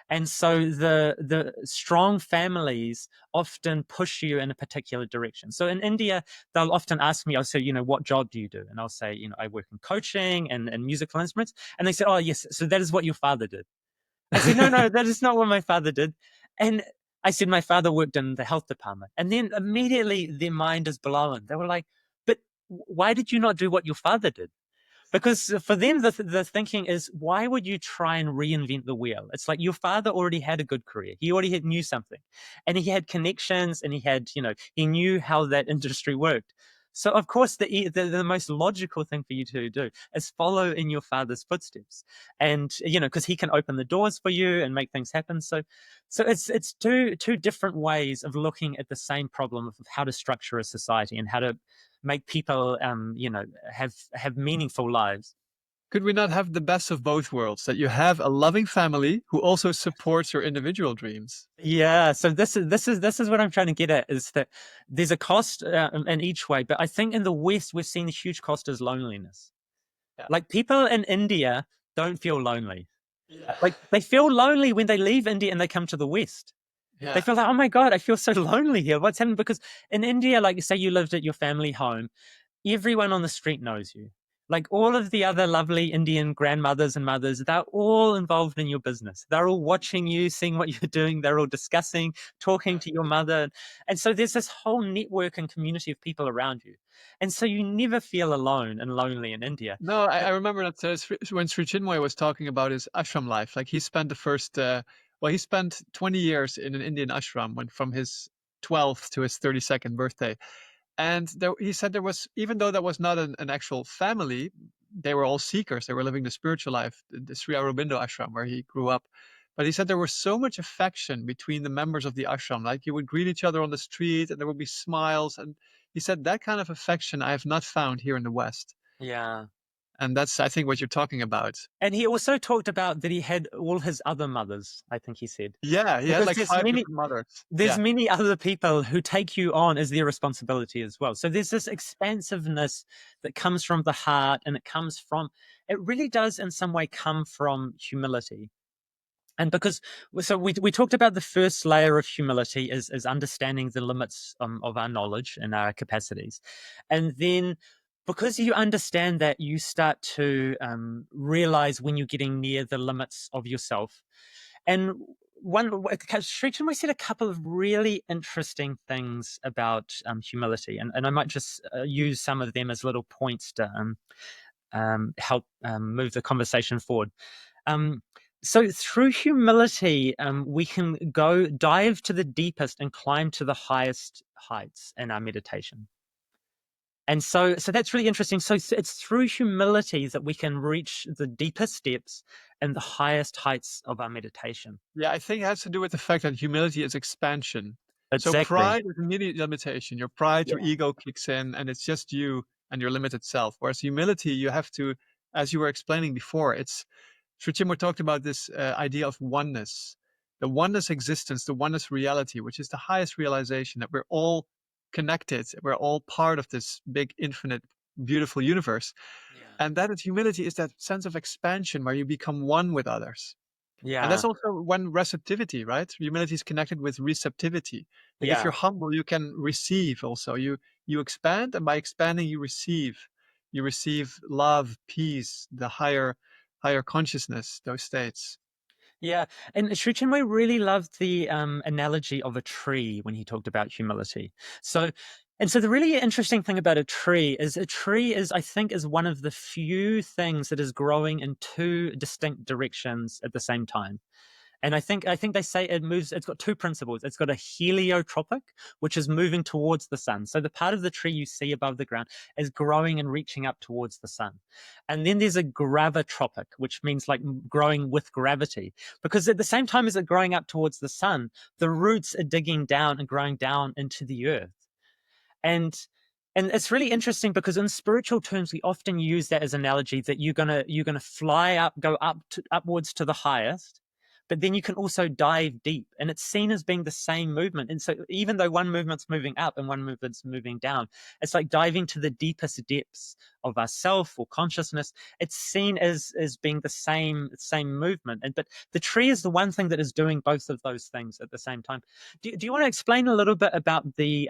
Speaker 2: And so the strong families often push you in a particular direction. So in India, they'll often ask me, I'll say, what job do you do? And I'll say, I work in coaching and musical instruments. And they say, oh yes, so that is what your father did. I said, no, no, that is not what my father did. And I said, my father worked in the health department. And then immediately their mind is blown. They were like, but why did you not do what your father did? Because for them, the thinking is, why would you try and reinvent the wheel? It's like your father already had a good career. He already knew something, and he had connections, and he knew how that industry worked. So of course, the most logical thing for you to do is follow in your father's footsteps, and because he can open the doors for you and make things happen. So it's two different ways of looking at the same problem of how to structure a society and how to make people have meaningful lives.
Speaker 1: Could we not have the best of both worlds? That you have a loving family who also supports your individual dreams.
Speaker 2: Yeah, so this is what I'm trying to get at, is that there's a cost in each way, but I think in the West we've seen a huge cost as loneliness.
Speaker 1: Yeah.
Speaker 2: Like people in India don't feel lonely.
Speaker 1: Yeah.
Speaker 2: Like they feel lonely when they leave India and they come to the West. They
Speaker 1: Yeah.
Speaker 2: feel like, oh my God, I feel so lonely here. What's happened? Because in India, like say you lived at your family home, everyone on the street knows you. Like all of the other lovely Indian grandmothers and mothers, they're all involved in your business. They're all watching you, seeing what you're doing. They're all discussing, talking to your mother. And so there's this whole network and community of people around you. And so you never feel alone and lonely in India.
Speaker 1: No, I
Speaker 2: But
Speaker 1: remember that when Sri Chinmoy was talking about his ashram life, like he spent the first, he spent 20 years in an Indian ashram, went from his 12th to his 32nd birthday. And he said there was, even though that was not an actual family, they were all seekers. They were living the spiritual life, the Sri Aurobindo ashram where he grew up. But he said there was so much affection between the members of the ashram. Like you would greet each other on the street and there would be smiles. And he said that kind of affection I have not found here in the West.
Speaker 2: Yeah.
Speaker 1: And that's, I think, what you're talking about.
Speaker 2: And he also talked about that he had all his other mothers, I think he said.
Speaker 1: Yeah, he had
Speaker 2: Because
Speaker 1: like five different mothers.
Speaker 2: there's
Speaker 1: Yeah.
Speaker 2: many other people who take you on as their responsibility as well. So there's this expansiveness that comes from the heart, and it really does in some way come from humility. And because so we talked about the first layer of humility is understanding the limits of our knowledge and our capacities, and then because you understand that, you start to realize when you're getting near the limits of yourself. And Sri Chinmoy said a couple of really interesting things about humility, and I might just use some of them as little points to help move the conversation forward. Um, so through humility, we can go dive to the deepest and climb to the highest heights in our meditation. And so that's really interesting. So it's through humility that we can reach the deepest depths and the highest heights of our meditation.
Speaker 1: Yeah, I think it has to do with the fact that humility is expansion. So
Speaker 2: Exactly.
Speaker 1: pride is immediate limitation. Your pride, your
Speaker 2: Yeah.
Speaker 1: ego kicks in, and it's just you and your limited self. Whereas humility, you have to, as you were explaining before, it's Sri Chinmoy talked about this idea of oneness, the oneness existence, the oneness reality, which is the highest realization that we're all connected, we're all part of this big, infinite, beautiful universe.
Speaker 2: Yeah.
Speaker 1: And that is humility is that sense of expansion where you become one with others. And
Speaker 2: Yeah.
Speaker 1: that's also when receptivity, right? Humility is connected with receptivity. Like if
Speaker 2: Yeah.
Speaker 1: you're humble, you can receive also. You expand, and by expanding, you receive. You receive love, peace, the higher consciousness, those states.
Speaker 2: Yeah, and Sri Chinmoy really loved the analogy of a tree when he talked about humility. So, so the really interesting thing about a tree is, I think, is one of the few things that is growing in two distinct directions at the same time. And I think they say it's got two principles. It's got a heliotropic, which is moving towards the sun. So the part of the tree you see above the ground is growing and reaching up towards the sun. And then there's a gravitropic, which means like growing with gravity. Because at the same time as it growing up towards the sun, the roots are digging down and growing down into the earth. And it's really interesting because in spiritual terms, we often use that as analogy that you're gonna fly up, go upwards to the highest, but then you can also dive deep, and it's seen as being the same movement. And so even though one movement's moving up and one movement's moving down, it's like diving to the deepest depths of ourself or consciousness. It's seen as being the same movement. But the tree is the one thing that is doing both of those things at the same time. Do you want to explain a little bit about the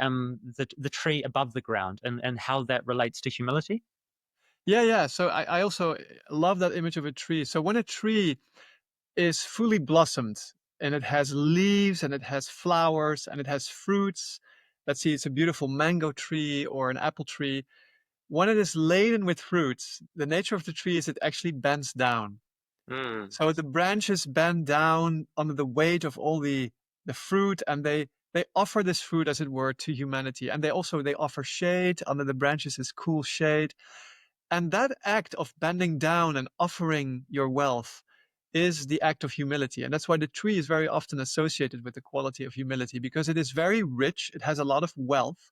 Speaker 2: tree above the ground and how that relates to humility?
Speaker 1: Yeah, yeah. So I also love that image of a tree. So when a tree is fully blossomed and it has leaves and it has flowers and it has fruits, let's see, it's a beautiful mango tree or an apple tree. When it is laden with fruits, the nature of the tree is it actually bends down.
Speaker 2: Mm.
Speaker 1: So the branches bend down under the weight of all the fruit, and they offer this fruit, as it were, to humanity. And they offer shade. Under the branches is cool shade. And that act of bending down and offering your wealth is the act of humility. And that's why the tree is very often associated with the quality of humility, because it is very rich. It has a lot of wealth,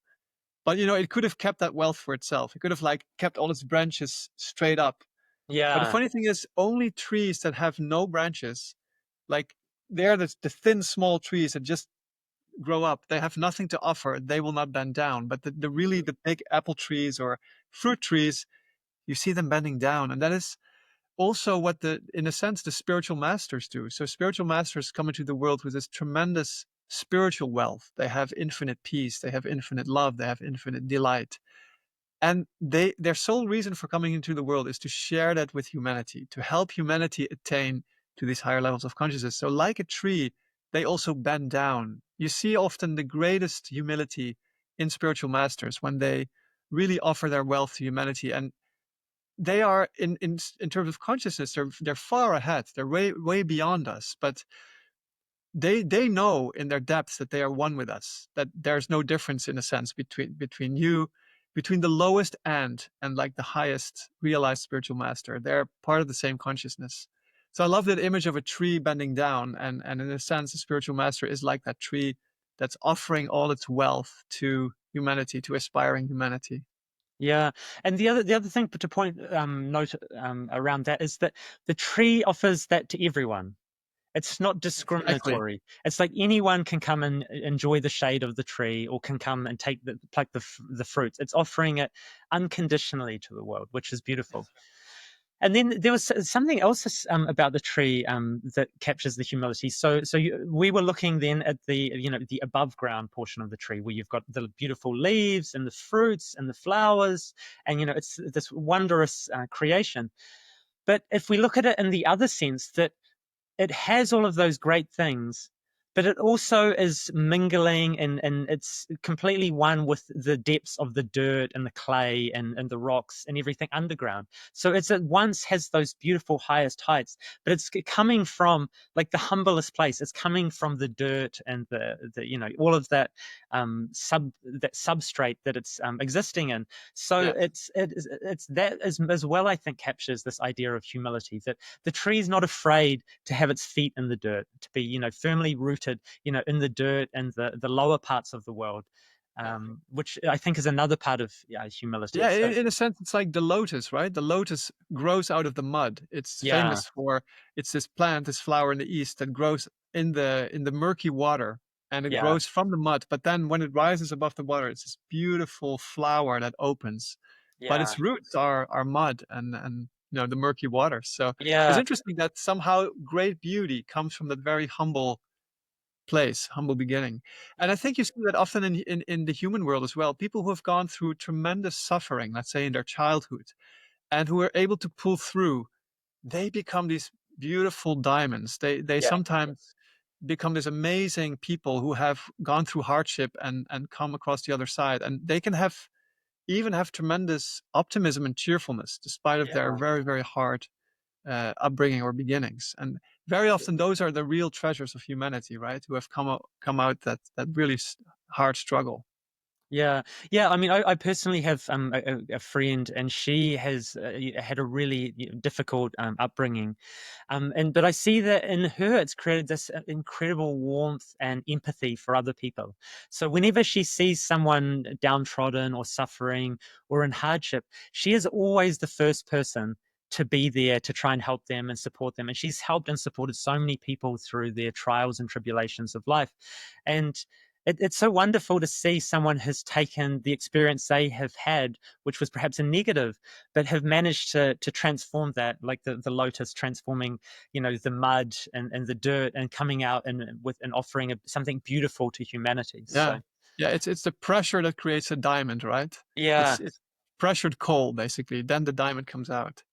Speaker 1: but it could have kept that wealth for itself. It could have like kept all its branches straight up. But the
Speaker 2: Yeah.
Speaker 1: funny thing is, only trees that have no branches, like they're the thin, small trees that just grow up, they have nothing to offer. They will not bend down. But the really the big apple trees or fruit trees, you see them bending down. And that is also what in a sense, the spiritual masters do. So spiritual masters come into the world with this tremendous spiritual wealth. They have infinite peace. They have infinite love. They have infinite delight. And their sole reason for coming into the world is to share that with humanity, to help humanity attain to these higher levels of consciousness. So like a tree, they also bend down. You see often the greatest humility in spiritual masters when they really offer their wealth to humanity. And they are in terms of consciousness, they're far ahead. They're way beyond us. But they know in their depths that they are one with us, that there's no difference in a sense between the lowest and like the highest realized spiritual master. They're part of the same consciousness. So I love that image of a tree bending down, and in a sense, a spiritual master is like that tree that's offering all its wealth to humanity, to aspiring humanity.
Speaker 2: Yeah, and the other thing to point note around that is that the tree offers that to everyone. It's not
Speaker 1: Exactly.
Speaker 2: discriminatory. It's like anyone can come and enjoy the shade of the tree, or can come and pluck the fruits. It's offering it unconditionally to the world, which is beautiful. And then there was something else about the tree that captures the humility. We were looking then at the above ground portion of the tree, where you've got the beautiful leaves and the fruits and the flowers, and it's this wondrous creation. But if we look at it in the other sense, that it has all of those great things, but it also is mingling, and it's completely one with the depths of the dirt and the clay and the rocks and everything underground. So it's at once has those beautiful highest heights, but it's coming from like the humblest place. It's coming from the dirt and the all of that that substrate that it's existing in. So
Speaker 1: Yeah.
Speaker 2: it's that as well, I think, captures this idea of humility, that the tree is not afraid to have its feet in the dirt, to be firmly rooted in the dirt and the lower parts of the world, which I think is another part of humility.
Speaker 1: Yeah,
Speaker 2: So
Speaker 1: in a sense, it's like the lotus, right? The lotus grows out of the mud. It's
Speaker 2: yeah,
Speaker 1: famous for it's this plant, this flower in the east that grows in the murky water, and it
Speaker 2: yeah,
Speaker 1: grows from the mud. But then when it rises above the water, it's this beautiful flower that opens. But
Speaker 2: yeah,
Speaker 1: its roots are mud and the murky water. So it's
Speaker 2: yeah,
Speaker 1: interesting that somehow great beauty comes from that very humble place, humble beginning. And I think you see that often in the human world as well. People who have gone through tremendous suffering, let's say in their childhood, and who are able to pull through, they become these beautiful diamonds. They
Speaker 2: yeah,
Speaker 1: sometimes become these amazing people who have gone through hardship and come across the other side. And they can even have tremendous optimism and cheerfulness despite of their
Speaker 2: yeah.
Speaker 1: very, very hard upbringing or beginnings. And very often those are the real treasures of humanity, right? Who have come out that really hard struggle.
Speaker 2: Yeah, yeah. I mean, I personally have a friend, and she has had a really difficult upbringing, but I see that in her, it's created this incredible warmth and empathy for other people. So whenever she sees someone downtrodden or suffering or in hardship, she is always the first person to be there to try and help them and support them. And she's helped and supported so many people through their trials and tribulations of life, and it's so wonderful to see someone has taken the experience they have had, which was perhaps a negative, but have managed to transform that, like the lotus transforming, the mud and the dirt, and coming out and offering something beautiful to humanity.
Speaker 1: Yeah,
Speaker 2: So
Speaker 1: yeah. It's the pressure that creates a diamond, right?
Speaker 2: yeah.
Speaker 1: It's pressured coal basically. Then the diamond comes out.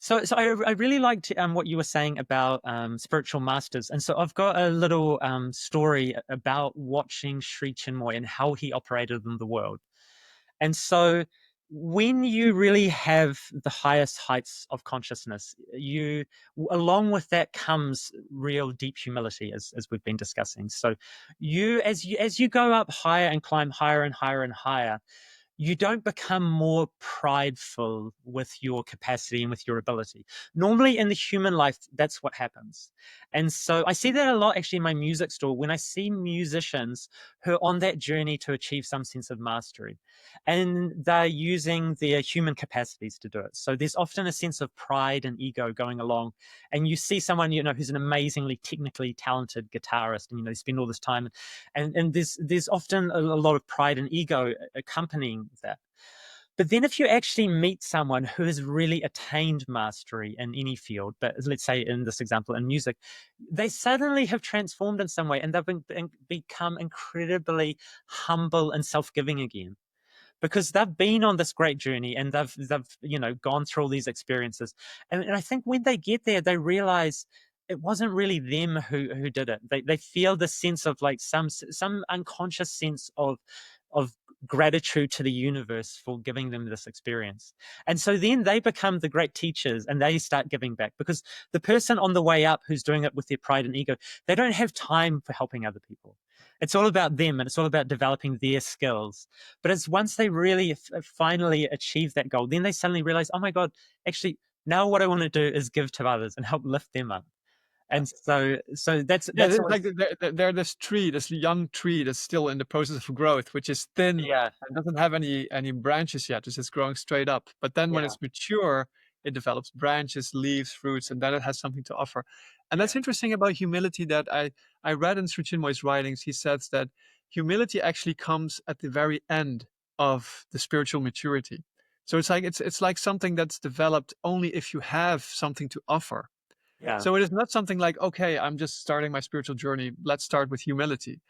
Speaker 2: So I really liked what you were saying about spiritual masters, and so I've got a little story about watching Sri Chinmoy and how he operated in the world. And so when you really have the highest heights of consciousness, along with that comes real deep humility, as we've been discussing. So as you go up higher and climb higher and higher and higher, you don't become more prideful with your capacity and with your ability. Normally in the human life, that's what happens. And so I see that a lot actually in my music store when I see musicians who are on that journey to achieve some sense of mastery, and they're using their human capacities to do it. So there's often a sense of pride and ego going along. And you see someone, who's an amazingly technically talented guitarist, and, they spend all this time, and there's often a lot of pride and ego accompanying that. But then if you actually meet someone who has really attained mastery in any field, but let's say in this example in music, they suddenly have transformed in some way, and become incredibly humble and self-giving again, because they've been on this great journey, and they've gone through all these experiences. And I think when they get there, they realize it wasn't really them who did it. They feel the sense of like some unconscious sense of gratitude to the universe for giving them this experience. And so then they become the great teachers, and they start giving back, because the person on the way up who's doing it with their pride and ego, they don't have time for helping other people. It's all about them, and it's all about developing their skills. But it's once they really finally achieve that goal, then they suddenly realize, oh my God, actually, Now what I want to do is give to others and help lift them up.
Speaker 1: Yeah.
Speaker 2: And so
Speaker 1: Yeah,
Speaker 2: that's
Speaker 1: it's
Speaker 2: always,
Speaker 1: like they're this tree, this young tree that's still in the process of growth, which is thin
Speaker 2: yeah,
Speaker 1: and doesn't have any branches yet. It's just growing straight up. But then when
Speaker 2: yeah,
Speaker 1: it's mature, it develops branches, leaves, fruits, and then it has something to offer. And
Speaker 2: yeah,
Speaker 1: that's interesting about humility that I read in Sri Chinmoy's writings. He says that humility actually comes at the very end of the spiritual maturity. So it's like something that's developed only if you have something to offer.
Speaker 2: yeah.
Speaker 1: So it is not something like, okay, I'm just starting my spiritual journey. Let's start with humility.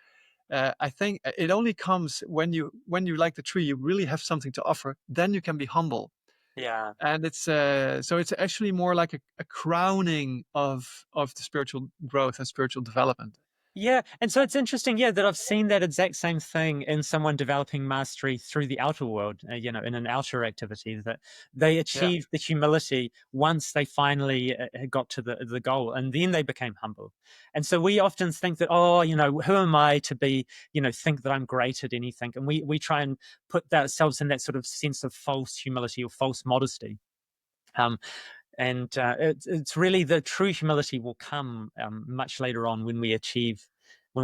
Speaker 1: I think it only comes when you like the tree, you really have something to offer. Then you can be humble,
Speaker 2: Yeah.
Speaker 1: and it's actually more like a crowning of the spiritual growth and spiritual development.
Speaker 2: Yeah, and so it's interesting, yeah, that I've seen that exact same thing in someone developing mastery through the outer world, in an outer activity, that they
Speaker 1: Yeah.
Speaker 2: achieved the humility once they finally got to the goal, and then they became humble. And so we often think that, oh, who am I to be, think that I'm great at anything, and we try and put ourselves in that sort of sense of false humility or false modesty. Um, and it's really the true humility will come much later on when we've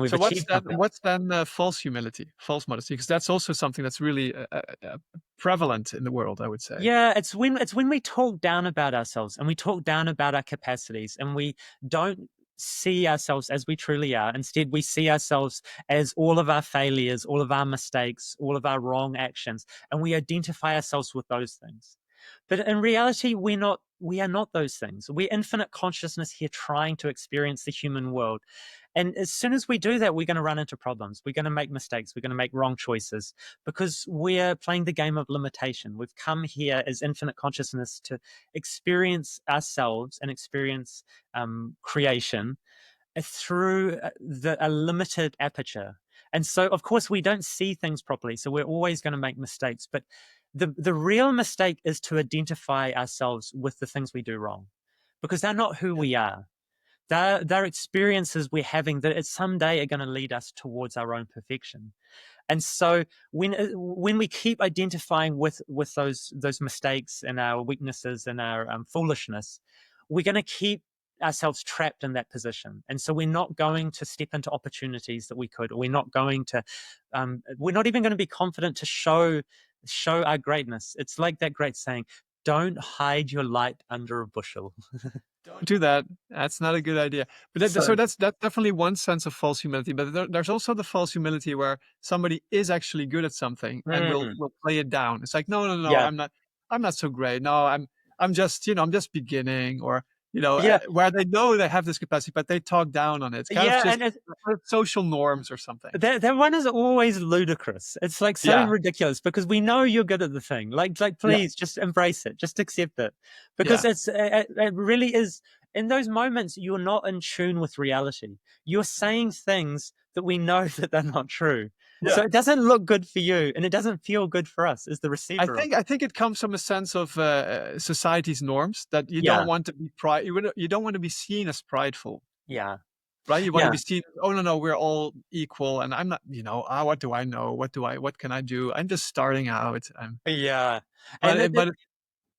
Speaker 1: So
Speaker 2: achieved something.
Speaker 1: what's then false humility, false modesty? Because that's also something that's really prevalent in the world, I would say.
Speaker 2: Yeah, it's when we talk down about ourselves and we talk down about our capacities and we don't see ourselves as we truly are. Instead, we see ourselves as all of our failures, all of our mistakes, all of our wrong actions, and we identify ourselves with those things. But in reality, we are not those things. We're infinite consciousness here trying to experience the human world. And as soon as we do that, we're going to run into problems. We're going to make mistakes. We're going to make wrong choices because we're playing the game of limitation. We've come here as infinite consciousness to experience ourselves and experience creation through a limited aperture. And so, of course, we don't see things properly. So we're always going to make mistakes. But the real mistake is to identify ourselves with the things we do wrong because they're not who we are. They're experiences we're having that someday are going to lead us towards our own perfection. And so when we keep identifying with those mistakes and our weaknesses and our foolishness, we're going to keep ourselves trapped in that position. And so we're not going to step into opportunities that we could, or we're not even going to be confident to show our greatness. It's like that great saying, "Don't hide your light under a bushel."
Speaker 1: Don't do that. That's not a good idea. But so
Speaker 2: So
Speaker 1: that's definitely one sense of false humility. But there's also the false humility where somebody is actually good at something and
Speaker 2: mm,
Speaker 1: will play it down. It's like, no, no, no,
Speaker 2: yeah,
Speaker 1: I'm not so great. No, I'm just I'm just beginning, or
Speaker 2: yeah,
Speaker 1: where they know they have this capacity, but they talk down on it. It's kind of
Speaker 2: yeah,
Speaker 1: just
Speaker 2: and it,
Speaker 1: social norms or something.
Speaker 2: that one is always ludicrous. It's like so
Speaker 1: Yeah,
Speaker 2: ridiculous because we know you're good at the thing. Like
Speaker 1: yeah,
Speaker 2: please just embrace it, just accept it, because
Speaker 1: yeah.
Speaker 2: it really is. In those moments, you're not in tune with reality. You're saying things that we know that they're not true.
Speaker 1: Yeah.
Speaker 2: So it doesn't look good for you, and it doesn't feel good for us as the receiver of it.
Speaker 1: I think it comes from a sense of society's norms that you don't
Speaker 2: Yeah,
Speaker 1: want to be you don't want to be seen as prideful,
Speaker 2: yeah,
Speaker 1: right? You want to
Speaker 2: yeah,
Speaker 1: be seen. Oh no, no, we're all equal, and I'm not. What do I know? What can I do? I'm just starting out.
Speaker 2: yeah. And
Speaker 1: But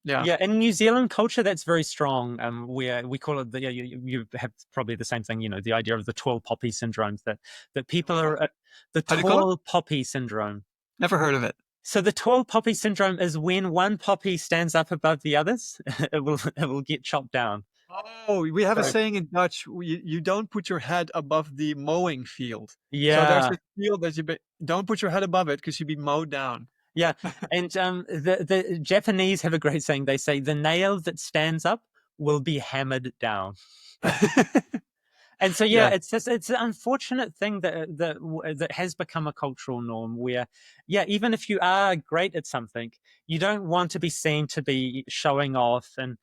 Speaker 1: yeah,
Speaker 2: yeah, in New Zealand culture, that's very strong. Where we call it the, yeah, you have probably the same thing. The idea of the tall poppy syndrome, that people are the
Speaker 1: how do you call it?
Speaker 2: tall poppy syndrome.
Speaker 1: Never heard of it.
Speaker 2: So the tall poppy syndrome is when one poppy stands up above the others, it will get chopped down.
Speaker 1: Oh, we have a
Speaker 2: So
Speaker 1: saying in Dutch: you don't put your head above the mowing field. So there's
Speaker 2: yeah,
Speaker 1: this field that don't put your head above it because you'd be mowed down.
Speaker 2: yeah, and the Japanese have a great saying. They say the nail that stands up will be hammered down. And so, yeah,
Speaker 1: Yeah.
Speaker 2: it's an unfortunate thing that has become a cultural norm where, yeah, even if you are great at something, you don't want to be seen to be showing off and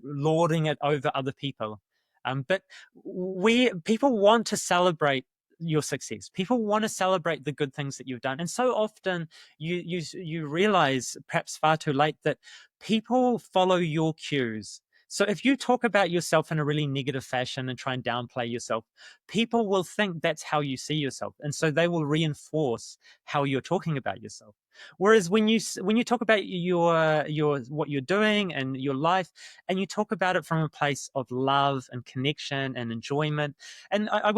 Speaker 2: lording it over other people. But we people want to celebrate your success. People want to celebrate the good things that you've done, and so often you realize, perhaps far too late, that people follow your cues. So if you talk about yourself in a really negative fashion and try and downplay yourself, people will think that's how you see yourself, and so they will reinforce how you're talking about yourself. Whereas when you talk about your what you're doing and your life, and you talk about it from a place of love and connection and enjoyment, and I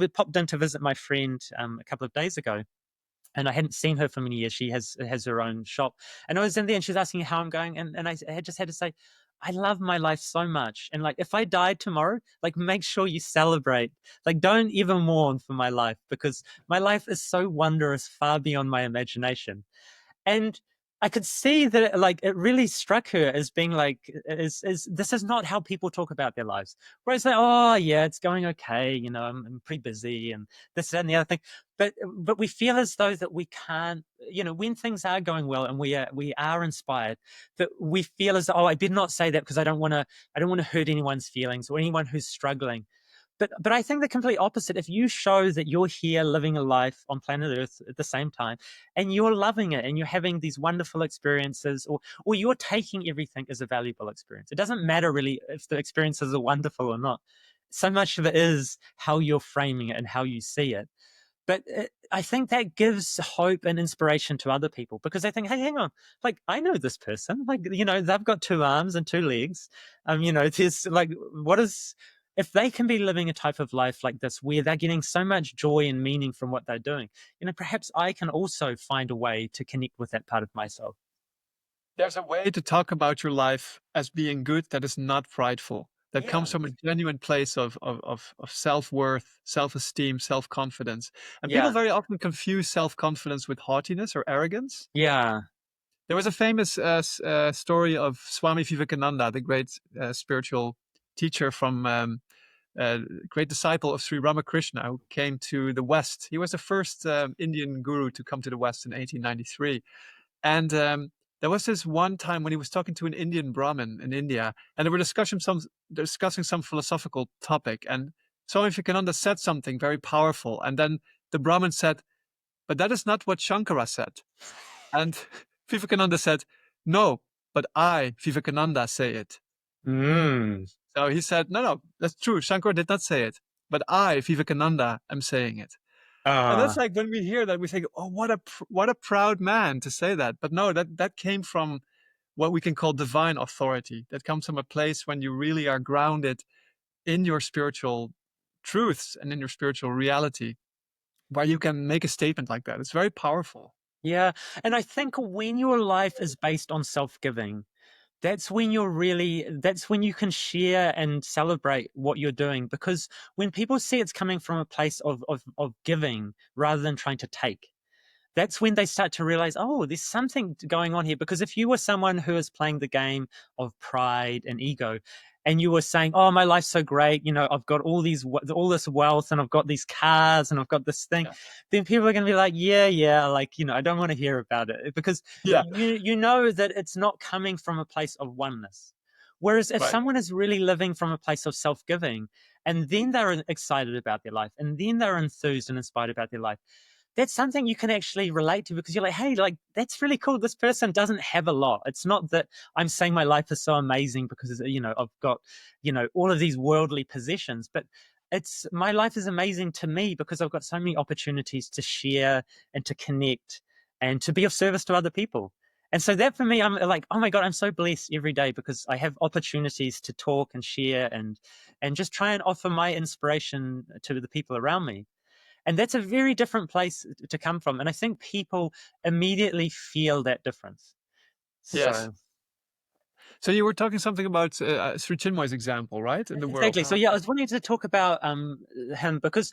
Speaker 2: popped in to visit my friend a couple of days ago, and I hadn't seen her for many years. She has her own shop, and I was in there, and she was asking how I'm going, and I had just had to say, I love my life so much, and like if I died tomorrow, like make sure you celebrate, like don't even mourn for my life because my life is so wondrous, far beyond my imagination. And I could see that like it really struck her as being like is this is not how people talk about their lives. Whereas like, oh yeah, it's going okay, I'm pretty busy and this that, and the other thing. But we feel as though that we can't, when things are going well and we are inspired, that we feel as though, oh, I did not say that because I don't want to hurt anyone's feelings or anyone who's struggling. But I think the complete opposite. If you show that you're here living a life on planet Earth at the same time, and you're loving it, and you're having these wonderful experiences, or you're taking everything as a valuable experience, it doesn't matter really if the experiences are wonderful or not. So much of it is how you're framing it and how you see it. But I think that gives hope and inspiration to other people because they think, hey, hang on, like I know this person, like they've got two arms and two legs. There's like, what is if they can be living a type of life like this where they're getting so much joy and meaning from what they're doing, perhaps I can also find a way to connect with that part of myself.
Speaker 1: There's a way to talk about your life as being good that is not prideful, that comes
Speaker 2: Yeah,
Speaker 1: from a genuine place of self-worth, self-esteem, self-confidence. And people
Speaker 2: yeah,
Speaker 1: very often confuse self-confidence with haughtiness or arrogance.
Speaker 2: yeah.
Speaker 1: There was a famous story of Swami Vivekananda, the great spiritual teacher from great disciple of Sri Ramakrishna, who came to the West. He was the first Indian guru to come to the West in 1893. And there was this one time when he was talking to an Indian Brahmin in India, and they were discussing some philosophical topic. And Swami Vivekananda said something very powerful. And then the Brahmin said, "But that is not what Shankara said." And Vivekananda said, "No, but I, Vivekananda, say it."
Speaker 2: Mm.
Speaker 1: So he said, "No, no, that's true. Shankara did not say it, but I, Vivekananda, am saying it." And that's
Speaker 2: Ah,
Speaker 1: like when we hear that, we think, "Oh, what a proud man to say that." But no, that came from what we can call divine authority. That comes from a place when you really are grounded in your spiritual truths and in your spiritual reality, where you can make a statement like that. It's very powerful.
Speaker 2: yeah. And I think when your life is based on self-giving, that's when you can share and celebrate what you're doing, because when people see it's coming from a place of giving rather than trying to take, that's when they start to realize, oh, there's something going on here. Because if you were someone who is playing the game of pride and ego, and you were saying, oh, my life's so great, I've got all this wealth, and I've got these cars, and I've got this thing,
Speaker 1: Yeah.
Speaker 2: then people are going to be like, yeah, yeah, like, I don't want to hear about it, because
Speaker 1: Yeah.
Speaker 2: you know that it's not coming from a place of oneness. Whereas if
Speaker 1: Right.
Speaker 2: someone is really living from a place of self-giving, and then they're excited about their life, and then they're enthused and inspired about their life, that's something you can actually relate to, because you're like, hey, like that's really cool. This person doesn't have a lot. It's not that I'm saying my life is so amazing because I've got all of these worldly possessions, but it's my life is amazing to me because I've got so many opportunities to share and to connect and to be of service to other people. And so that for me, I'm like, oh my God, I'm so blessed every day because I have opportunities to talk and share and just try and offer my inspiration to the people around me. And that's a very different place to come from. And I think people immediately feel that difference.
Speaker 1: Yes.
Speaker 2: So,
Speaker 1: So you were talking something about Sri Chinmoy's example, right? In the world.
Speaker 2: exactly. So,
Speaker 1: How?
Speaker 2: yeah, I was wanting to talk about him because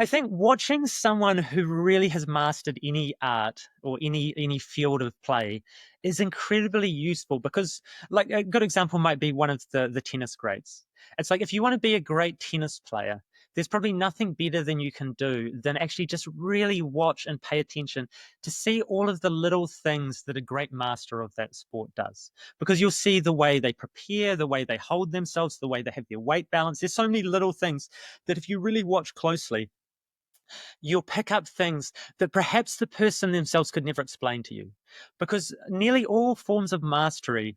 Speaker 2: I think watching someone who really has mastered any art or any field of play is incredibly useful, because like a good example might be one of the tennis greats. It's like if you want to be a great tennis player, there's probably nothing better than you can do than actually just really watch and pay attention to see all of the little things that a great master of that sport does. Because you'll see the way they prepare, the way they hold themselves, the way they have their weight balance. There's so many little things that if you really watch closely, you'll pick up things that perhaps the person themselves could never explain to you. Because nearly all forms of mastery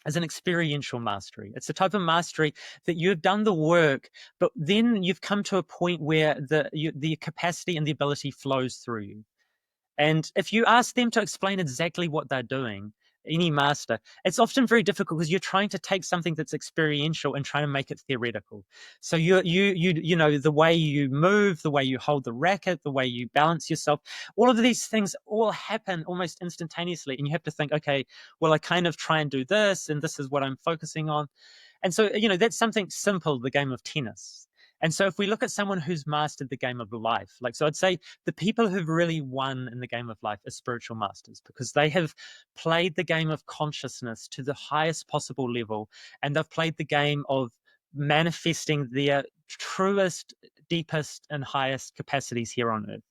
Speaker 2: as an experiential mastery. It's a type of mastery that you've done the work, but then you've come to a point where the capacity and the ability flows through you. And if you ask them to explain exactly what they're doing, any master, it's often very difficult because you're trying to take something that's experiential and trying to make it theoretical. So you know, the way you move, the way you hold the racket, the way you balance yourself, all of these things all happen almost instantaneously, and you have to think, okay, well, I kind of try and do this, and this is what I'm focusing on. And so, you know, that's something simple, the game of tennis. And so if we look at someone who's mastered the game of life, like, so I'd say the people who've really won in the game of life are spiritual masters, because they have played the game of consciousness to the highest possible level. And they've played the game of manifesting their truest, deepest, and highest capacities here on earth.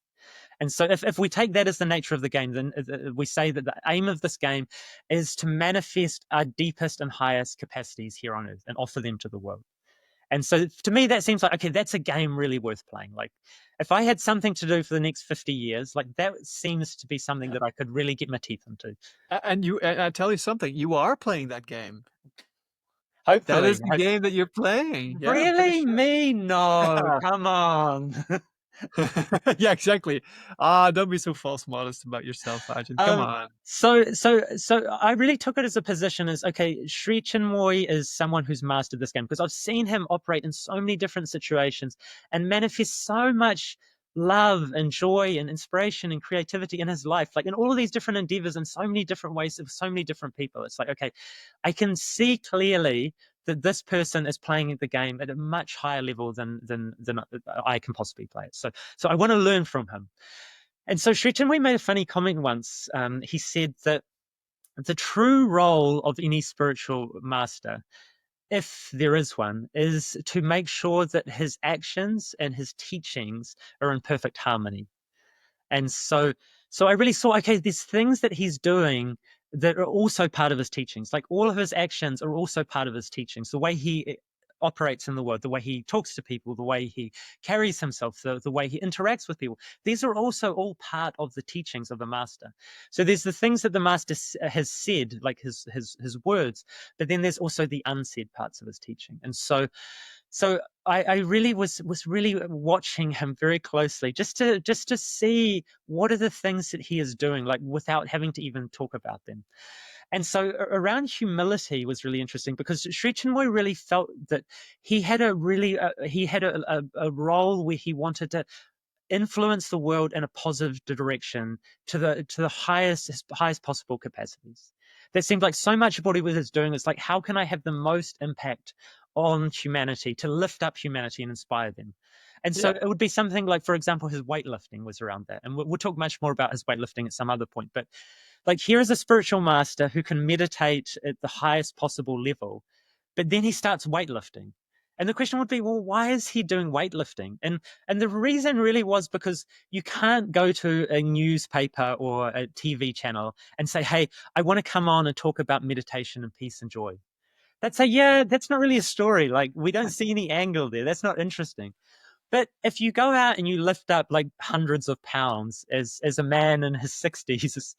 Speaker 2: And so if we take that as the nature of the game, then we say that the aim of this game is to manifest our deepest and highest capacities here on earth and offer them to the world. And so to me, that seems like, okay, that's a game really worth playing. Like, if I had something to do for the next 50 years, like, that seems to be something that I could really get my teeth into.
Speaker 1: And I tell you something, you are playing that game. That
Speaker 2: Hopefully.
Speaker 1: is the game that you're playing. Yeah, I'm pretty
Speaker 2: Really?
Speaker 1: sure.
Speaker 2: Me? No, come on.
Speaker 1: Yeah, exactly. Ah, don't be so false modest about yourself, Arjun. Come
Speaker 2: Um,
Speaker 1: on.
Speaker 2: so I really took it as a position as, okay, Sri Chinmoy is someone who's mastered this game, because I've seen him operate in so many different situations and manifest so much love and joy and inspiration and creativity in his life, like in all of these different endeavors in so many different ways with so many different people. It's like, okay, I can see clearly that this person is playing the game at a much higher level than I can possibly play it. So I want to learn from him. And so Sri Chinmoy made a funny comment once. He said that the true role of any spiritual master, if there is one, is to make sure that his actions and his teachings are in perfect harmony. And so I really saw, okay, there's things that he's doing that are also part of his teachings. Like, all of his actions are also part of his teachings. The way he operates in the world, the way he talks to people, the way he carries himself, the way he interacts with people. These are also all part of the teachings of the master. So there's the things that the master has said, like his words, but then there's also the unsaid parts of his teaching. And so I really was really watching him very closely, just to see what are the things that he is doing, like, without having to even talk about them. And so around humility was really interesting, because Sri Chinmoy really felt that he had a role where he wanted to influence the world in a positive direction to the highest possible capacities. That seemed like so much of what he was doing is like, how can I have the most impact on humanity, to lift up humanity and inspire them? And so
Speaker 1: Yeah.
Speaker 2: it would be something like, for example, his weightlifting was around that. And we'll talk much more about his weightlifting at some other point. But like, here is a spiritual master who can meditate at the highest possible level, but then he starts weightlifting. And the question would be, well, why is he doing weightlifting? And the reason really was because you can't go to a newspaper or a TV channel and say, hey, I want to come on and talk about meditation and peace and joy. That's a, yeah, that's not really a story. Like, we don't see any angle there. That's not interesting. But if you go out and you lift up like hundreds of pounds as a man in his 60s,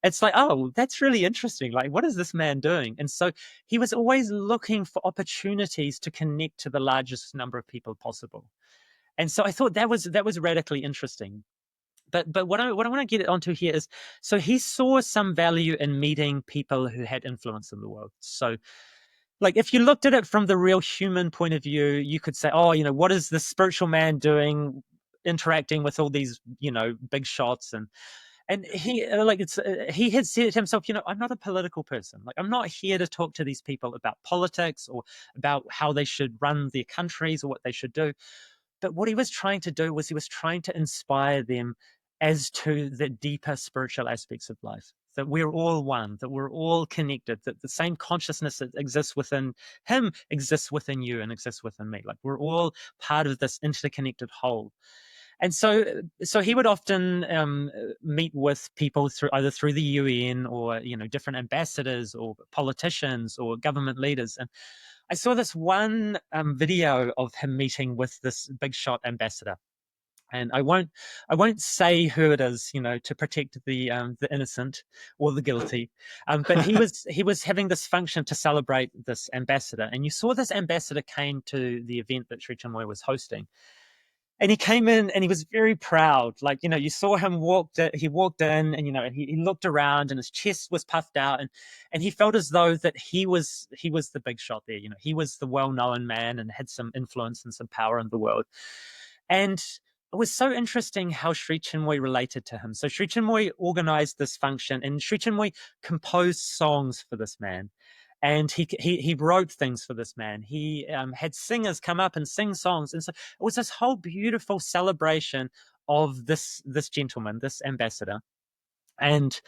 Speaker 2: it's like, oh, that's really interesting. Like, what is this man doing? And so he was always looking for opportunities to connect to the largest number of people possible. And so I thought that was radically interesting. But what I want to get onto here is, so he saw some value in meeting people who had influence in the world. So, like, if you looked at it from the real human point of view, you could say, oh, you know, what is this spiritual man doing, interacting with all these, you know, big shots? And he, like, it's he had said to himself, you know, I'm not a political person. Like, I'm not here to talk to these people about politics or about how they should run their countries or what they should do. But what he was trying to do was, he was trying to inspire them as to the deeper spiritual aspects of life, that we're all one, that we're all connected, that the same consciousness that exists within him exists within you and exists within me. Like, we're all part of this interconnected whole. And so he would often meet with people through, either through the UN or, you know, different ambassadors or politicians or government leaders. And I saw this one video of him meeting with this big shot ambassador. And I won't say who it is, to protect the innocent or the guilty. But he was having this function to celebrate this ambassador, and you saw this ambassador came to the event that Sri Chinmoy was hosting, and he came in and he was very proud. Like, you saw him he walked in, and he looked around and his chest was puffed out, and he felt as though that he was the big shot there. He was the well-known man and had some influence and some power in the world. And it was so interesting how Sri Chinmoy related to him. So Sri Chinmoy organized this function, and Sri Chinmoy composed songs for this man. And he wrote things for this man. He had singers come up and sing songs, and so it was this whole beautiful celebration of this gentleman, this ambassador. And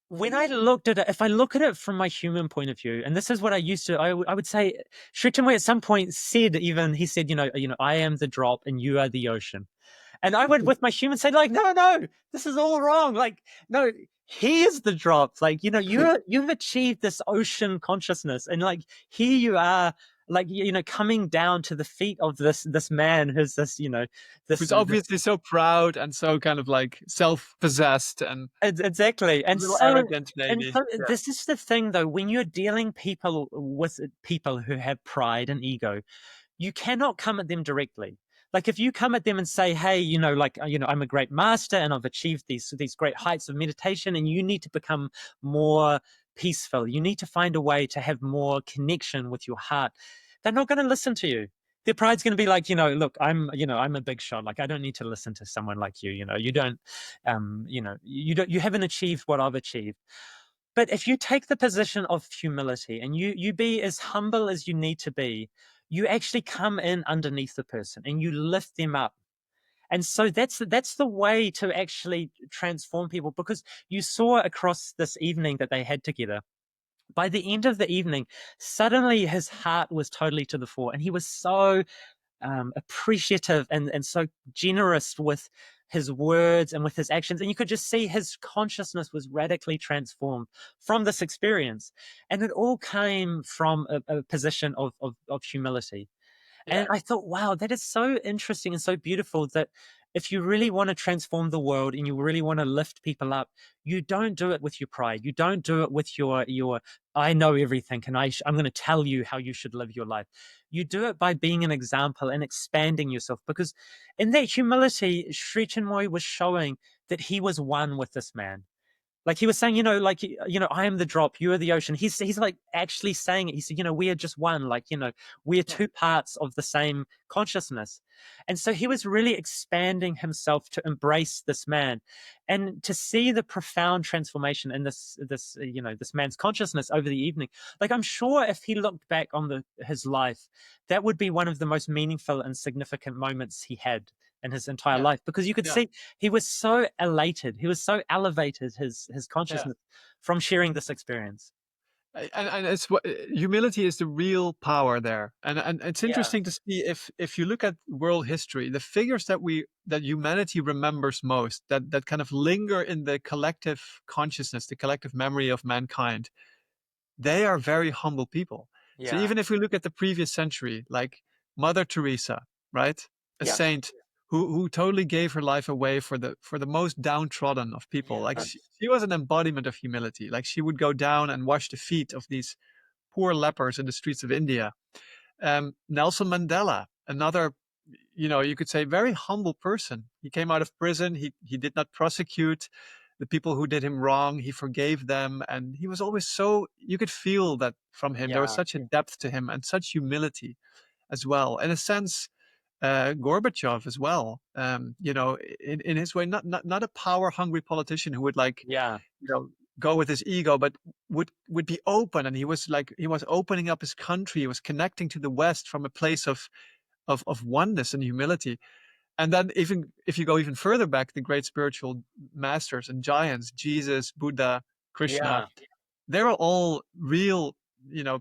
Speaker 2: when I looked at it, if I look at it from my human point of view, and this is what I used to, I would say, Sri Chinmoy at some point said, even he said, I am the drop and you are the ocean. And I would, with my human, say, like, no, no, this is all wrong. Like, no, he is the drop. Like, you've achieved this ocean consciousness, and like here you are, like, coming down to the feet of this man who's
Speaker 1: Who's
Speaker 2: this
Speaker 1: obviously so proud and so kind of like self-possessed and
Speaker 2: exactly.
Speaker 1: a little arrogant,
Speaker 2: And
Speaker 1: maybe.
Speaker 2: so
Speaker 1: Yeah.
Speaker 2: this is the thing, though, when you're dealing people with people who have pride and ego, you cannot come at them directly. Like, if you come at them and say, hey, I'm a great master and I've achieved these great heights of meditation, and you need to become more peaceful, you need to find a way to have more connection with your heart, they're not going to listen to you. Their pride's going to be like, look, I'm a big shot. Like, I don't need to listen to someone like you. You don't, you haven't achieved what I've achieved. But if you take the position of humility and you be as humble as you need to be, you actually come in underneath the person and you lift them up. And so that's the way to actually transform people, because you saw across this evening that they had together, by the end of the evening, suddenly his heart was totally to the fore, and he was so appreciative and so generous with his words and with his actions. And you could just see his consciousness was radically transformed from this experience. And it all came from a position of humility.
Speaker 1: Yeah.
Speaker 2: And I thought, wow, that is so interesting and so beautiful, that if you really want to transform the world and you really want to lift people up, you don't do it with your pride. You don't do it with your I know everything and I'm going to tell you how you should live your life. You do it by being an example and expanding yourself, because in that humility, Sri Chinmoy was showing that he was one with this man. Like, he was saying, like, I am the drop, you are the ocean. He's like actually saying it. He said, we are just one. Like, we are
Speaker 1: Yeah.
Speaker 2: two parts of the same consciousness. And so he was really expanding himself to embrace this man, and to see the profound transformation in this man's consciousness over the evening. Like, I'm sure if he looked back on his life, that would be one of the most meaningful and significant moments he had in his entire
Speaker 1: Yeah.
Speaker 2: life, because you could
Speaker 1: Yeah.
Speaker 2: see he was so elated, he was so elevated, his
Speaker 1: Yeah.
Speaker 2: consciousness, from sharing this experience.
Speaker 1: And it's what humility is, the real power there. And it's
Speaker 2: Yeah,
Speaker 1: interesting to see, if you look at world history, the figures that humanity remembers most, that kind of linger in the collective consciousness, the collective memory of mankind, they are very humble people. So
Speaker 2: yeah,
Speaker 1: even if we look at the previous century, like Mother Teresa, right? A
Speaker 2: yeah,
Speaker 1: saint who totally gave her life away for the most downtrodden of people. Like,
Speaker 2: yeah,
Speaker 1: she was an embodiment of humility. Like, she would go down and wash the feet of these poor lepers in the streets of India. Nelson Mandela, another, you could say very humble person. He came out of prison. He did not prosecute the people who did him wrong. He forgave them, and he was always so. You could feel that from him. There was
Speaker 2: yeah,
Speaker 1: such a depth to him and such humility as well. In a sense, Gorbachev as well. In his way, not a power hungry politician who would like,
Speaker 2: yeah,
Speaker 1: you know, go with his ego, but would be open. And he was opening up his country. He was connecting to the West from a place of oneness and humility. And then, even if you go even further back, the great spiritual masters and giants, Jesus, Buddha, Krishna,
Speaker 2: yeah,
Speaker 1: they were all real,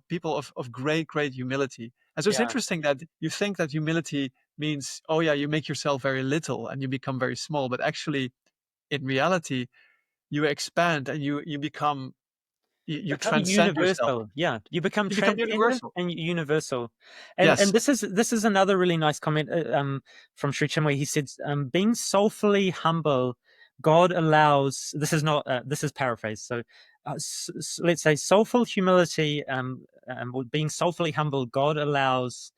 Speaker 1: people of great humility. And so it's
Speaker 2: yeah,
Speaker 1: interesting that you think that humility means, oh yeah, you make yourself very little and you become very small, but actually, in reality, you expand and you become You
Speaker 2: become
Speaker 1: transcend yourself.
Speaker 2: universal. Yeah, you become
Speaker 1: You become
Speaker 2: transcendent
Speaker 1: universal.
Speaker 2: and universal. And
Speaker 1: Yes.
Speaker 2: this is another really nice comment from Sri Chinmoy. He said, being soulfully humble, God allows. This is not. This is paraphrased. So. Let's say soulful humility, or being soulfully humble, God allows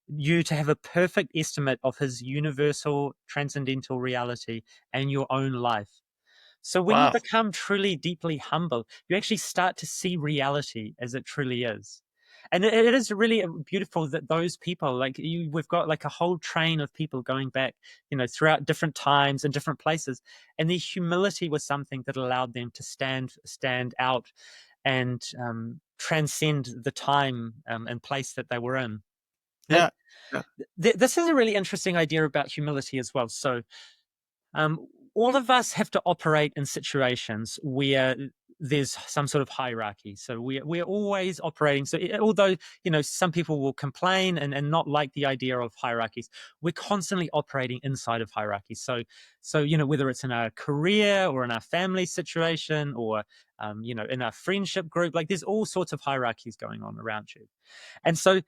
Speaker 2: you to have a perfect estimate of his universal transcendental reality and your own life. So when you
Speaker 1: Wow.
Speaker 2: become truly deeply humble, you actually start to see reality as it truly is. And it is really beautiful that those people, like you, we've got like a whole train of people going back, throughout different times and different places, and the humility was something that allowed them to stand out and transcend the time and place that they were in. And
Speaker 1: Yeah. Yeah.
Speaker 2: this is a really interesting idea about humility as well. So um, all of us have to operate in situations where there's some sort of hierarchy. So we're always operating. So although some people will complain and not like the idea of hierarchies, we're constantly operating inside of hierarchies. So whether it's in our career or in our family situation or in our friendship group, like there's all sorts of hierarchies going on around you. And so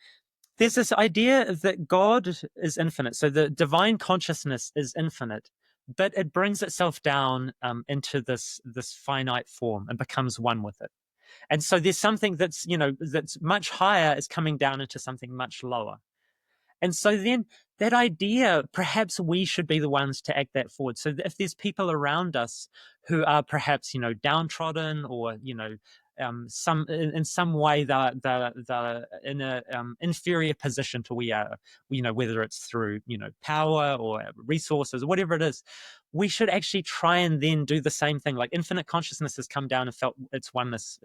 Speaker 2: there's this idea that God is infinite. So the divine consciousness is infinite, but it brings itself down into this finite form and becomes one with it. And so there's something that's much higher is coming down into something much lower. And so then that idea, perhaps we should be the ones to act that forward. So if there's people around us who are perhaps, downtrodden or, some in some way they're in a inferior position to we are, whether it's through, power or resources or whatever it is, we should actually try and then do the same thing. Like infinite consciousness has come down and felt its oneness,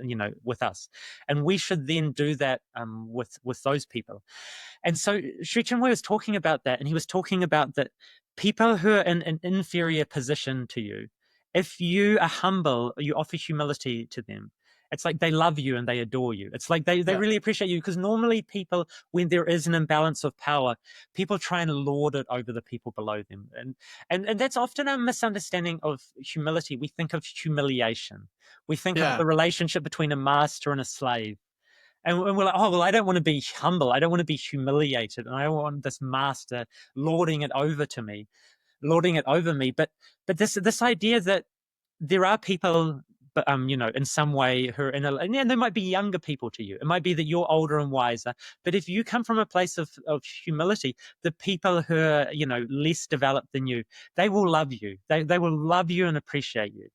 Speaker 2: with us. And we should then do that with those people. And so Sri Chinmoy was talking about that, and he was talking about that people who are in an inferior position to you, if you are humble, you offer humility to them. It's like they love you and they adore you. It's like they
Speaker 1: Yeah.
Speaker 2: really appreciate you because normally people, when there is an imbalance of power, people try and lord it over the people below them. And that's often a misunderstanding of humility. We think of humiliation. We think of
Speaker 1: Yeah.
Speaker 2: the relationship between a master and a slave. And we're like, oh, well, I don't want to be humble. I don't want to be humiliated. And I don't want this master lording it over to me, lording it over me. But this idea that there are people, but in some way who are and there might be younger people to you. It might be that you're older and wiser. But if you come from a place of humility, the people who are, less developed than you, they will love you. They will love you and appreciate you.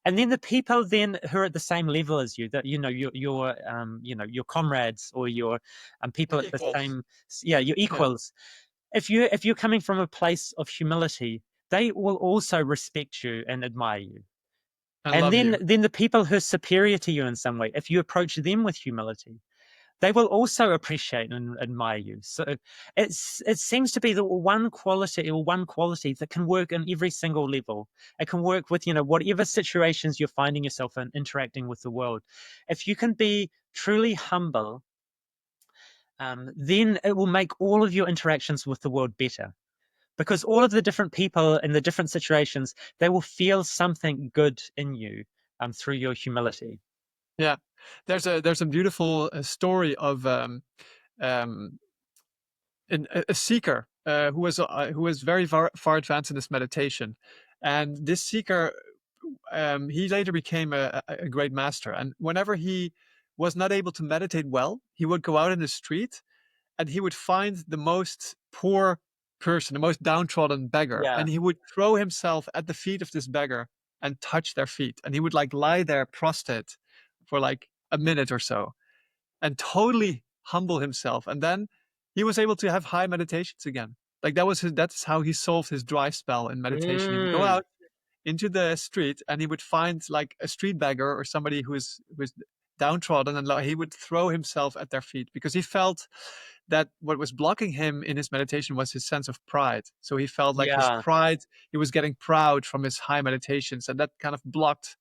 Speaker 2: And then the people then who are at the same level as you, that your comrades or your people at the
Speaker 1: Equals.
Speaker 2: same, yeah, your
Speaker 1: Yeah.
Speaker 2: equals. If you're coming from a place of humility, they will also respect you and admire you.
Speaker 1: And
Speaker 2: And
Speaker 1: love
Speaker 2: then
Speaker 1: you.
Speaker 2: then the people who are superior to you in some way, if you approach them with humility, they will also appreciate and admire you. So it seems to be the one quality that can work in every single level. It can work with, whatever situations you're finding yourself in interacting with the world. If you can be truly humble, then it will make all of your interactions with the world better. Because all of the different people in the different situations, they will feel something good in you through your humility.
Speaker 1: Yeah. There's a beautiful story of um, a seeker who was very far advanced in this meditation, and this seeker he later became a great master. And whenever he was not able to meditate well, he would go out in the street and he would find the most poor person, the most downtrodden beggar,
Speaker 2: Yeah.
Speaker 1: and he would throw himself at the feet of this beggar and touch their feet, and he would like lie there prostrate for like a minute or so and totally humble himself. And then he was able to have high meditations again. Like that's how he solved his dry spell in meditation. He would go
Speaker 2: Mm,
Speaker 1: out into the street and he would find like a street beggar or somebody who is downtrodden, and like, he would throw himself at their feet because he felt that what was blocking him in his meditation was his sense of pride. So he felt like his
Speaker 2: yeah.
Speaker 1: pride, he was getting proud from his high meditations, and that kind of blocked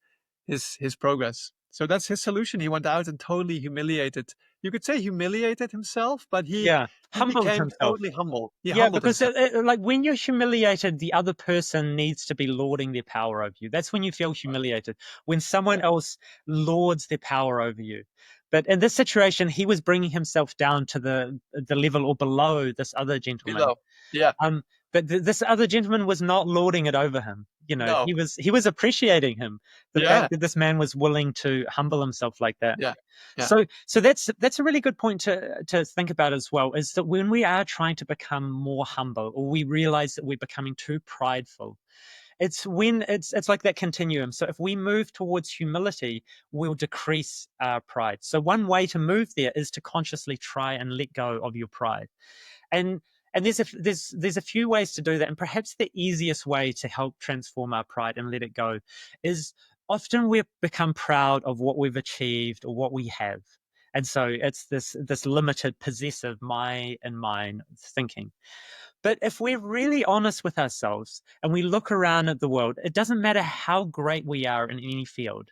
Speaker 1: his progress. So that's his solution. He went out and totally humiliated you could say humiliated himself, but
Speaker 2: Yeah,
Speaker 1: he
Speaker 2: humbled
Speaker 1: became
Speaker 2: himself.
Speaker 1: totally humble. He
Speaker 2: Yeah,
Speaker 1: humbled
Speaker 2: because
Speaker 1: himself.
Speaker 2: like when you're humiliated, the other person needs to be lording their power over you. That's when you feel humiliated, when someone
Speaker 1: Yeah.
Speaker 2: else lords their power over you. But in this situation, he was bringing himself down to the level or below this other gentleman.
Speaker 1: Below. Yeah.
Speaker 2: Um, but this other gentleman was not lording it over him.
Speaker 1: No.
Speaker 2: He was appreciating him. The
Speaker 1: Yeah.
Speaker 2: fact that this man was willing to humble himself like that.
Speaker 1: Yeah. Yeah.
Speaker 2: So that's a really good point to think about as well, is that when we are trying to become more humble, or we realize that we're becoming too prideful, it's when it's like that continuum. So if we move towards humility, we'll decrease our pride. So one way to move there is to consciously try and let go of your pride. And there's a few ways to do that, and perhaps the easiest way to help transform our pride and let it go is, often we become proud of what we've achieved or what we have, and so it's this limited, possessive my and mine thinking. But if we're really honest with ourselves and we look around at the world, it doesn't matter how great we are in any field.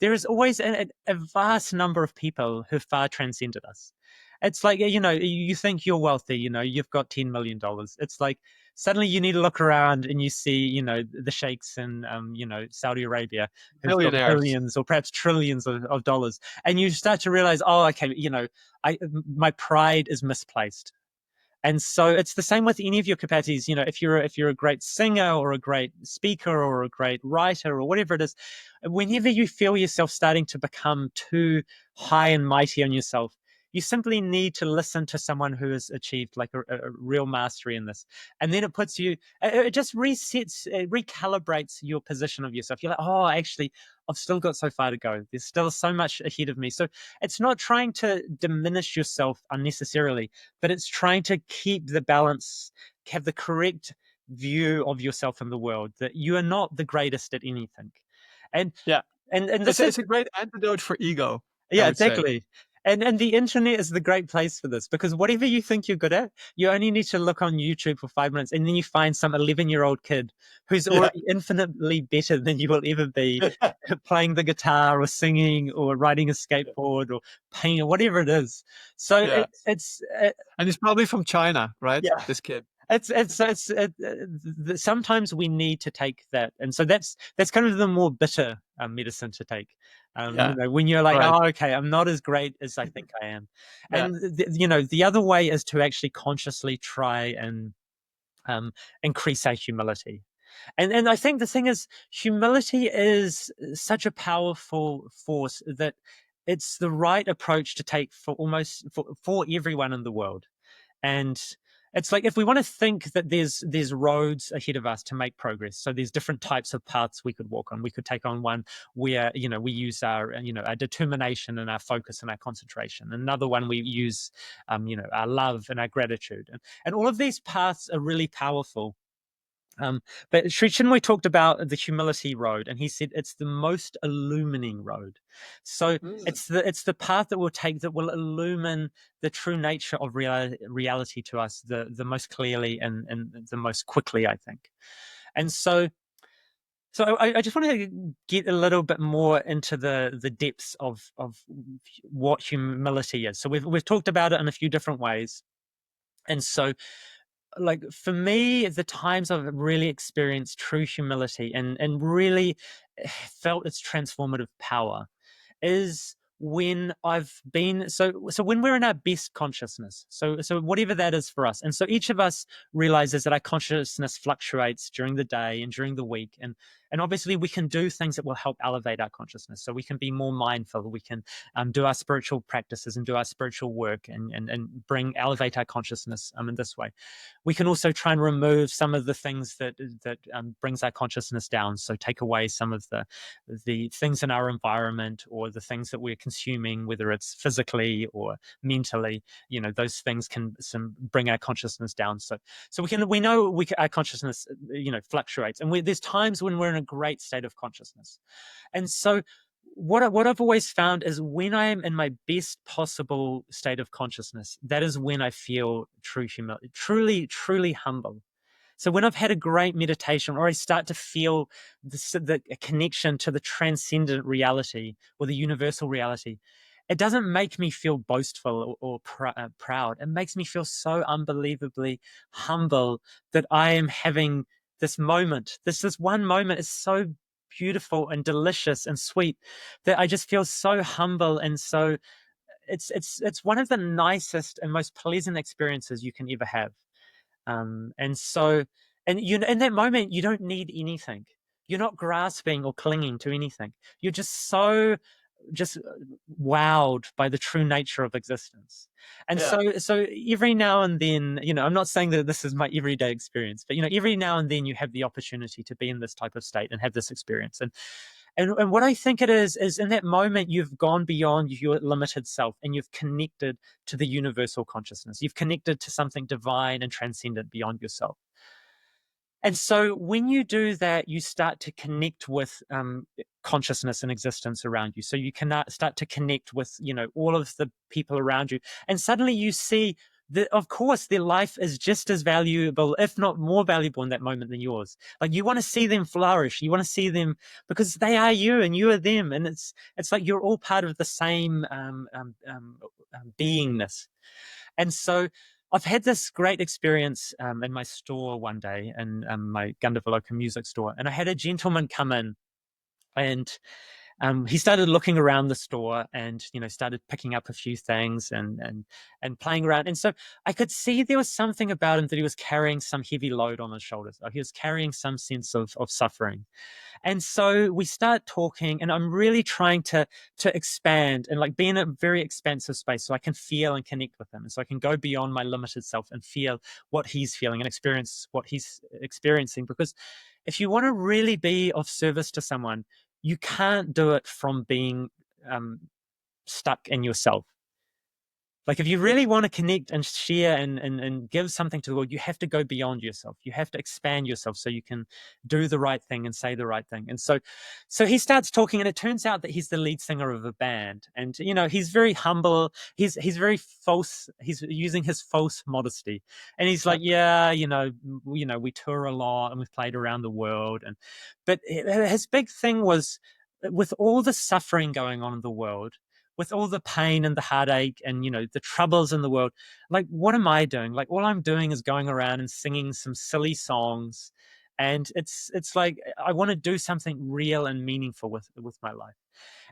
Speaker 2: There is always a vast number of people who far transcended us. It's like, you think you're wealthy, you've got $10 million. It's like suddenly you need to look around and you see, the sheikhs in, Saudi Arabia, who've got
Speaker 1: Billionaires.
Speaker 2: billions or perhaps trillions of dollars. And you start to realize, oh, okay, my pride is misplaced. And so it's the same with any of your capacities. If you're a great singer or a great speaker or a great writer or whatever it is, whenever you feel yourself starting to become too high and mighty on yourself, you simply need to listen to someone who has achieved like a real mastery in this. And then it just resets, it recalibrates your position of yourself. You're like, oh, actually, I've still got so far to go. There's still so much ahead of me. So it's not trying to diminish yourself unnecessarily, but it's trying to keep the balance, have the correct view of yourself in the world, that you are not the greatest at anything. And
Speaker 1: Yeah.
Speaker 2: and
Speaker 1: It's
Speaker 2: this
Speaker 1: a,
Speaker 2: is
Speaker 1: it's a great antidote for ego, I
Speaker 2: yeah,
Speaker 1: would say.
Speaker 2: exactly. And the internet is the great place for this, because whatever you think you're good at, you only need to look on YouTube for 5 minutes, and then you find some 11-year-old kid who's
Speaker 1: Yeah.
Speaker 2: already infinitely better than you will ever be, playing the guitar or singing or riding a skateboard or painting or whatever it is. So
Speaker 1: Yeah.
Speaker 2: it's
Speaker 1: And he's probably from China, right?
Speaker 2: yeah.
Speaker 1: This kid.
Speaker 2: Sometimes we need to take that, and so that's kind of the more bitter medicine to take.
Speaker 1: Yeah.
Speaker 2: When you're like,
Speaker 1: Right.
Speaker 2: oh, okay, I'm not as great as I think I am,
Speaker 1: Yeah.
Speaker 2: and the other way is to actually consciously try and increase our humility. And I think the thing is, humility is such a powerful force that it's the right approach to take for everyone in the world. And it's like, if we want to think that there's roads ahead of us to make progress, so there's different types of paths we could walk on. We could take on one where we use our determination and our focus and our concentration. Another one we use our love and our gratitude, and all of these paths are really powerful. But Sri Chinmoy talked about the humility road, and he said it's the most illumining road. So
Speaker 1: Mm.
Speaker 2: it's the path that we'll take that will illumine the true nature of reality to us the most clearly and the most quickly, I think. And so I just want to get a little bit more into the depths of what humility is. So we've talked about it in a few different ways. And so, like, for me, the times I've really experienced true humility and really felt its transformative power is when I've been so when we're in our best consciousness. So whatever that is for us. And so each of us realizes that our consciousness fluctuates during the day and during the week. And obviously we can do things that will help elevate our consciousness. So we can be more mindful. We can do our spiritual practices and do our spiritual work and elevate our consciousness in this way. We can also try and remove some of the things that brings our consciousness down. So take away some of the things in our environment or the things that we're consuming, whether it's physically or mentally. Those things can bring our consciousness down. So we know our consciousness fluctuates, and there's times when we're in a great state of consciousness. And so what I've always found is, when I am in my best possible state of consciousness, that is when I feel true humility, truly humble. So when I've had a great meditation, or I start to feel the connection to the transcendent reality or the universal reality, it doesn't make me feel boastful or proud. It makes me feel so unbelievably humble that I am having this moment. This one moment is so beautiful and delicious and sweet that I just feel so humble and so it's one of the nicest and most pleasant experiences you can ever have. And so, and you in that moment, you don't need anything. You're not grasping or clinging to anything. You're just so just wowed by the true nature of existence. And
Speaker 1: Yeah.
Speaker 2: so every now and then, I'm not saying that this is my everyday experience, but every now and then you have the opportunity to be in this type of state and have this experience. And what I think it is in that moment you've gone beyond your limited self and you've connected to the universal consciousness. You've connected to something divine and transcendent beyond yourself. And so when you do that, you start to connect with consciousness and existence around you. So you can start to connect with, all of the people around you. And suddenly you see that, of course, their life is just as valuable, if not more valuable in that moment than yours. Like you want to see them flourish. You want to see them because they are you and you are them. And it's like you're all part of the same beingness. And so I've had this great experience in my store one day, in my Gundavaloka music store, and I had a gentleman come in, and he started looking around the store, and started picking up a few things and playing around. And so I could see there was something about him that he was carrying some heavy load on his shoulders. He was carrying some sense of suffering. And so we start talking, and I'm really trying to expand and like be in a very expansive space so I can feel and connect with him. And so I can go beyond my limited self and feel what he's feeling and experience what he's experiencing. Because if you want to really be of service to someone, you can't do it from being um, stuck in yourself. Like if you really want to connect and share and give something to the world, you have to go beyond yourself. You have to expand yourself so you can do the right thing and say the right thing. And so he starts talking, and it turns out that he's the lead singer of a band. And he's very humble. He's very false. He's using his false modesty. And he's like, yeah, we tour a lot and we've played around the world. But his big thing was, with all the suffering going on in the world, with all the pain and the heartache and the troubles in the world, like what am I doing? Like all I'm doing is going around and singing some silly songs, and it's like I want to do something real and meaningful with my life.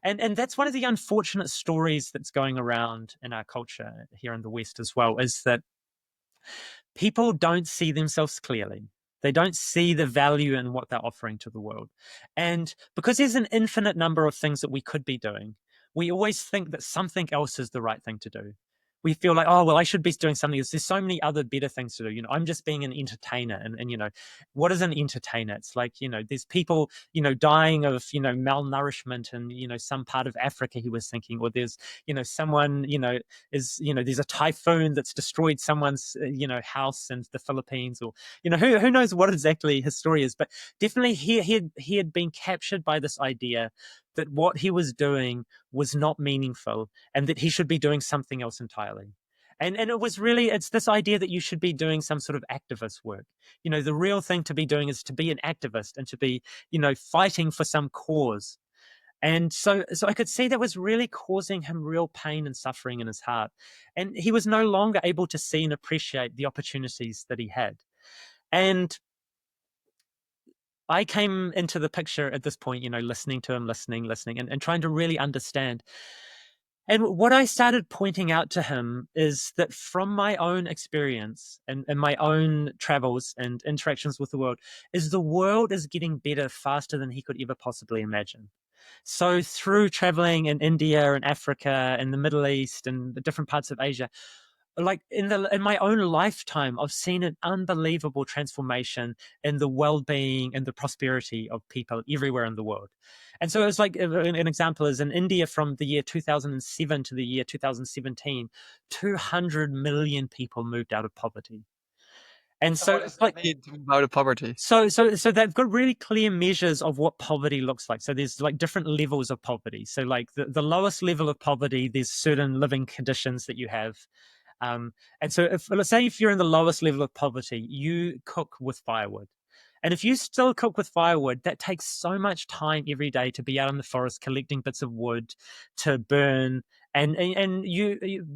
Speaker 2: And that's one of the unfortunate stories that's going around in our culture here in the West as well, is that people don't see themselves clearly. They don't see the value in what they're offering to the world. And because there's an infinite number of things that we could be doing, we always think that something else is the right thing to do. We feel like, oh, well, I should be doing something else. There's so many other better things to do. I'm just being an entertainer. And what is an entertainer? It's like, there's people, dying of, malnourishment in, some part of Africa, he was thinking, or there's, someone, there's a typhoon that's destroyed someone's, house in the Philippines, or, who knows what exactly his story is. But definitely he had been captured by this idea that what he was doing was not meaningful and that he should be doing something else entirely. And it was really, it's this idea that you should be doing some sort of activist work. The real thing to be doing is to be an activist and to be, fighting for some cause. And so I could see that was really causing him real pain and suffering in his heart. And he was no longer able to see and appreciate the opportunities that he had. And I came into the picture at this point, listening to him, listening, and trying to really understand. And what I started pointing out to him is that from my own experience and my own travels and interactions with the world is getting better faster than he could ever possibly imagine. So through traveling in India and Africa and the Middle East and the different parts of Asia, like in my own lifetime, I've seen an unbelievable transformation in the well-being and the prosperity of people everywhere in the world. And so it's like an example is in India, from the year 2007 to the year 2017, 200 million people moved out of poverty. And
Speaker 1: And
Speaker 2: so
Speaker 1: what does
Speaker 2: it's
Speaker 1: that
Speaker 2: like,
Speaker 1: mean about the poverty?
Speaker 2: so they've got really clear measures of what poverty looks like. So there's like different levels of poverty. So like the lowest level of poverty, there's certain living conditions that you have. And so let's say if you're in the lowest level of poverty, you cook with firewood. And if you still cook with firewood, that takes so much time every day to be out in the forest collecting bits of wood to burn. And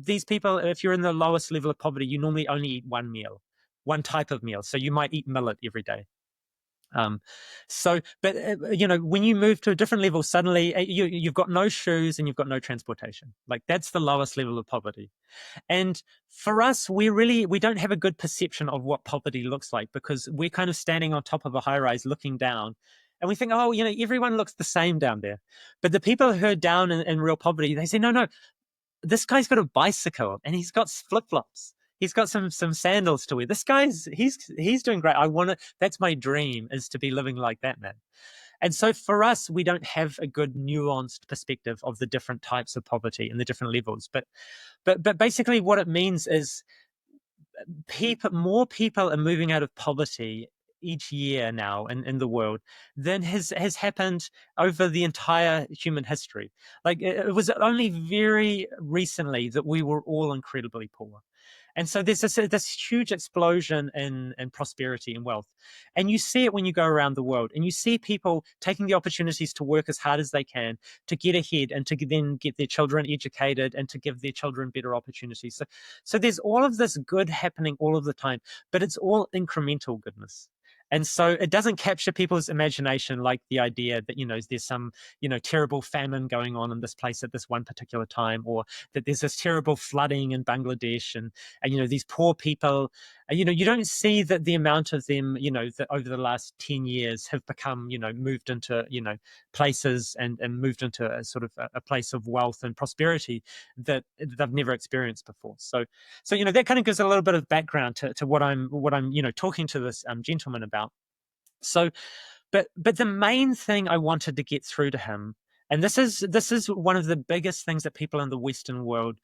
Speaker 2: these people, if you're in the lowest level of poverty, you normally only eat one meal, one type of meal. So you might eat millet every day. Um, but when you move to a different level, suddenly you've got no shoes and you've got no transportation. Like that's the lowest level of poverty. And for us, we don't have a good perception of what poverty looks like because we're kind of standing on top of a high rise looking down. And we think, oh, everyone looks the same down there. But the people who are down in real poverty, they say, no, no, this guy's got a bicycle and he's got flip flops. He's got some sandals to wear. This guy's he's doing great. I want to. That's my dream, is to be living like that man. And so for us, we don't have a good nuanced perspective of the different types of poverty and the different levels. But basically, what it means is more people are moving out of poverty each year now in the world than has happened over the entire human history. Like it was only very recently that we were all incredibly poor. And so there's this huge explosion in prosperity and wealth. And you see it when you go around the world and you see people taking the opportunities to work as hard as they can to get ahead and to then get their children educated and to give their children better opportunities. So there's all of this good happening all of the time, but it's all incremental goodness. And so it doesn't capture people's imagination like the idea that, there's some, terrible famine going on in this place at this one particular time, or that there's this terrible flooding in Bangladesh and these poor people, you don't see that the amount of them, that over the last 10 years have become, moved into, places and moved into a sort of a place of wealth and prosperity that they've never experienced before. So that kind of gives a little bit of background to what I'm talking to this gentleman about. So, but the main thing I wanted to get through to him, and this is one of the biggest things that people in the Western world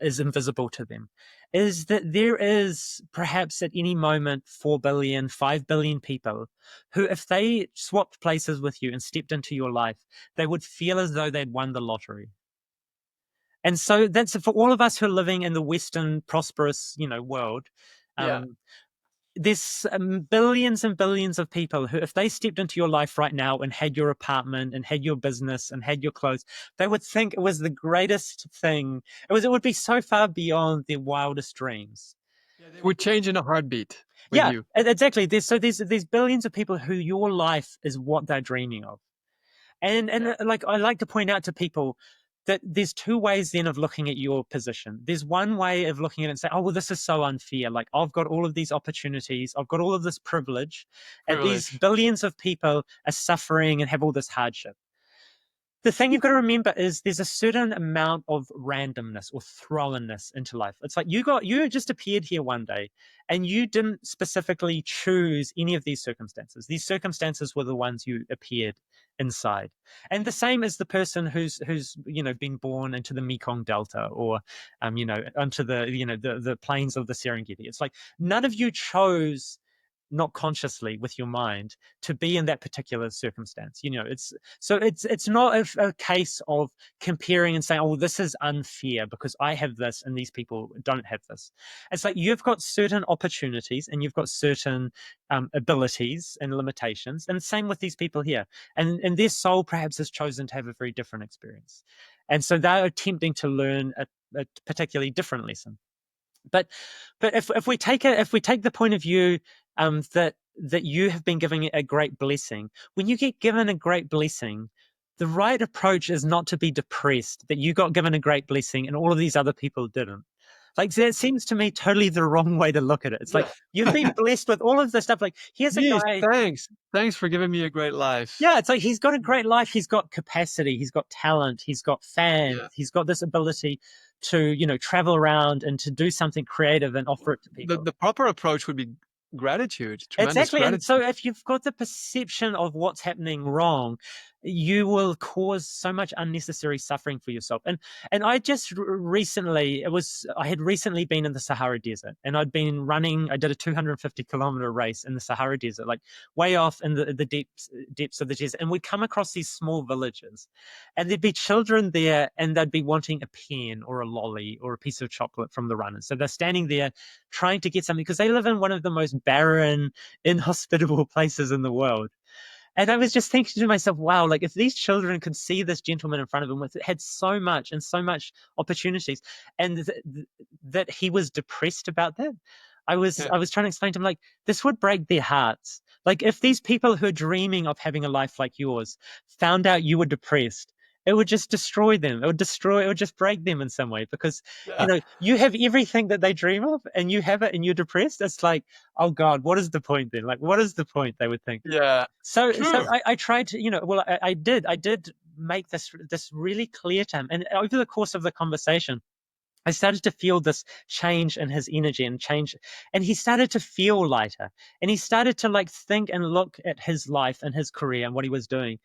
Speaker 2: is invisible to them, is that there is perhaps at any moment 4 billion, 5 billion people who, if they swapped places with you and stepped into your life, they would feel as though they'd won the lottery. And so that's for all of us who are living in the Western prosperous, world.
Speaker 1: Yeah.
Speaker 2: There's billions and billions of people who, if they stepped into your life right now and had your apartment and had your business and had your clothes, they would think it was the greatest thing. It would be so far beyond their wildest dreams.
Speaker 1: Yeah, they would change in a heartbeat with
Speaker 2: Yeah,
Speaker 1: you.
Speaker 2: exactly. There's billions of people who your life is what they're dreaming of. And
Speaker 1: Yeah.
Speaker 2: like I like to point out to people that there's two ways then of looking at your position. There's one way of looking at it and say, oh, well, this is so unfair. Like I've got all of these opportunities, I've got all of this privilege, and these
Speaker 1: Privilege.
Speaker 2: billions of people are suffering and have all this hardship. The thing you've got to remember is there's a certain amount of randomness or thrownness into life. It's like you just appeared here one day and you didn't specifically choose any of these circumstances. These circumstances were the ones you appeared inside. And the same as the person who's been born into the Mekong Delta or onto the plains of the Serengeti. It's like none of you chose, not consciously with your mind, to be in that particular circumstance. It's not a case of comparing and saying, oh, this is unfair because I have this and these people don't have this. It's like you've got certain opportunities and you've got certain abilities and limitations, and same with these people here, and their soul perhaps has chosen to have a very different experience, and so they're attempting to learn a particularly different lesson. But if we take the point of view that you have been given a great blessing, when you get given a great blessing, the right approach is not to be depressed that you got given a great blessing and all of these other people didn't. Like that seems to me totally the wrong way to look at it. It's like you've been blessed with all of this stuff. Like here's a
Speaker 1: Geez,
Speaker 2: guy.
Speaker 1: thanks. Thanks for giving me a great life.
Speaker 2: Yeah, it's like he's got a great life. He's got capacity. He's got talent. He's got fans.
Speaker 1: Yeah.
Speaker 2: He's got this ability to, travel around and to do something creative and offer it to
Speaker 1: The
Speaker 2: people.
Speaker 1: the proper approach would be gratitude, tremendous
Speaker 2: Exactly. And so
Speaker 1: gratitude.
Speaker 2: if you've got the perception of what's happening wrong, you will cause so much unnecessary suffering for yourself. And I just recently, I had recently been in the Sahara Desert and I did a 250-kilometer race in the Sahara Desert, like way off in the depths of the desert. And we'd come across these small villages and there'd be children there and they'd be wanting a pen or a lolly or a piece of chocolate from the runners. So they're standing there trying to get something because they live in one of the most barren, inhospitable places in the world. And I was just thinking to myself, wow, like if these children could see this gentleman in front of them with had so much and so much opportunities, and that he was depressed about that.
Speaker 1: Yeah.
Speaker 2: I was trying to explain to him like this would break their hearts. Like if these people who are dreaming of having a life like yours found out you were depressed, it would just destroy them. It would just break them in some way because
Speaker 1: Yeah.
Speaker 2: you have everything that they dream of and you have it and you're depressed. It's like, oh God, what is the point then? Like, what is the point? They would think.
Speaker 1: Yeah.
Speaker 2: So
Speaker 1: True.
Speaker 2: I tried to, well, I did make this really clear to him. And over the course of the conversation, I started to feel this change in his energy and change, and he started to feel lighter. And he started to like think and look at his life and his career and what he was doing.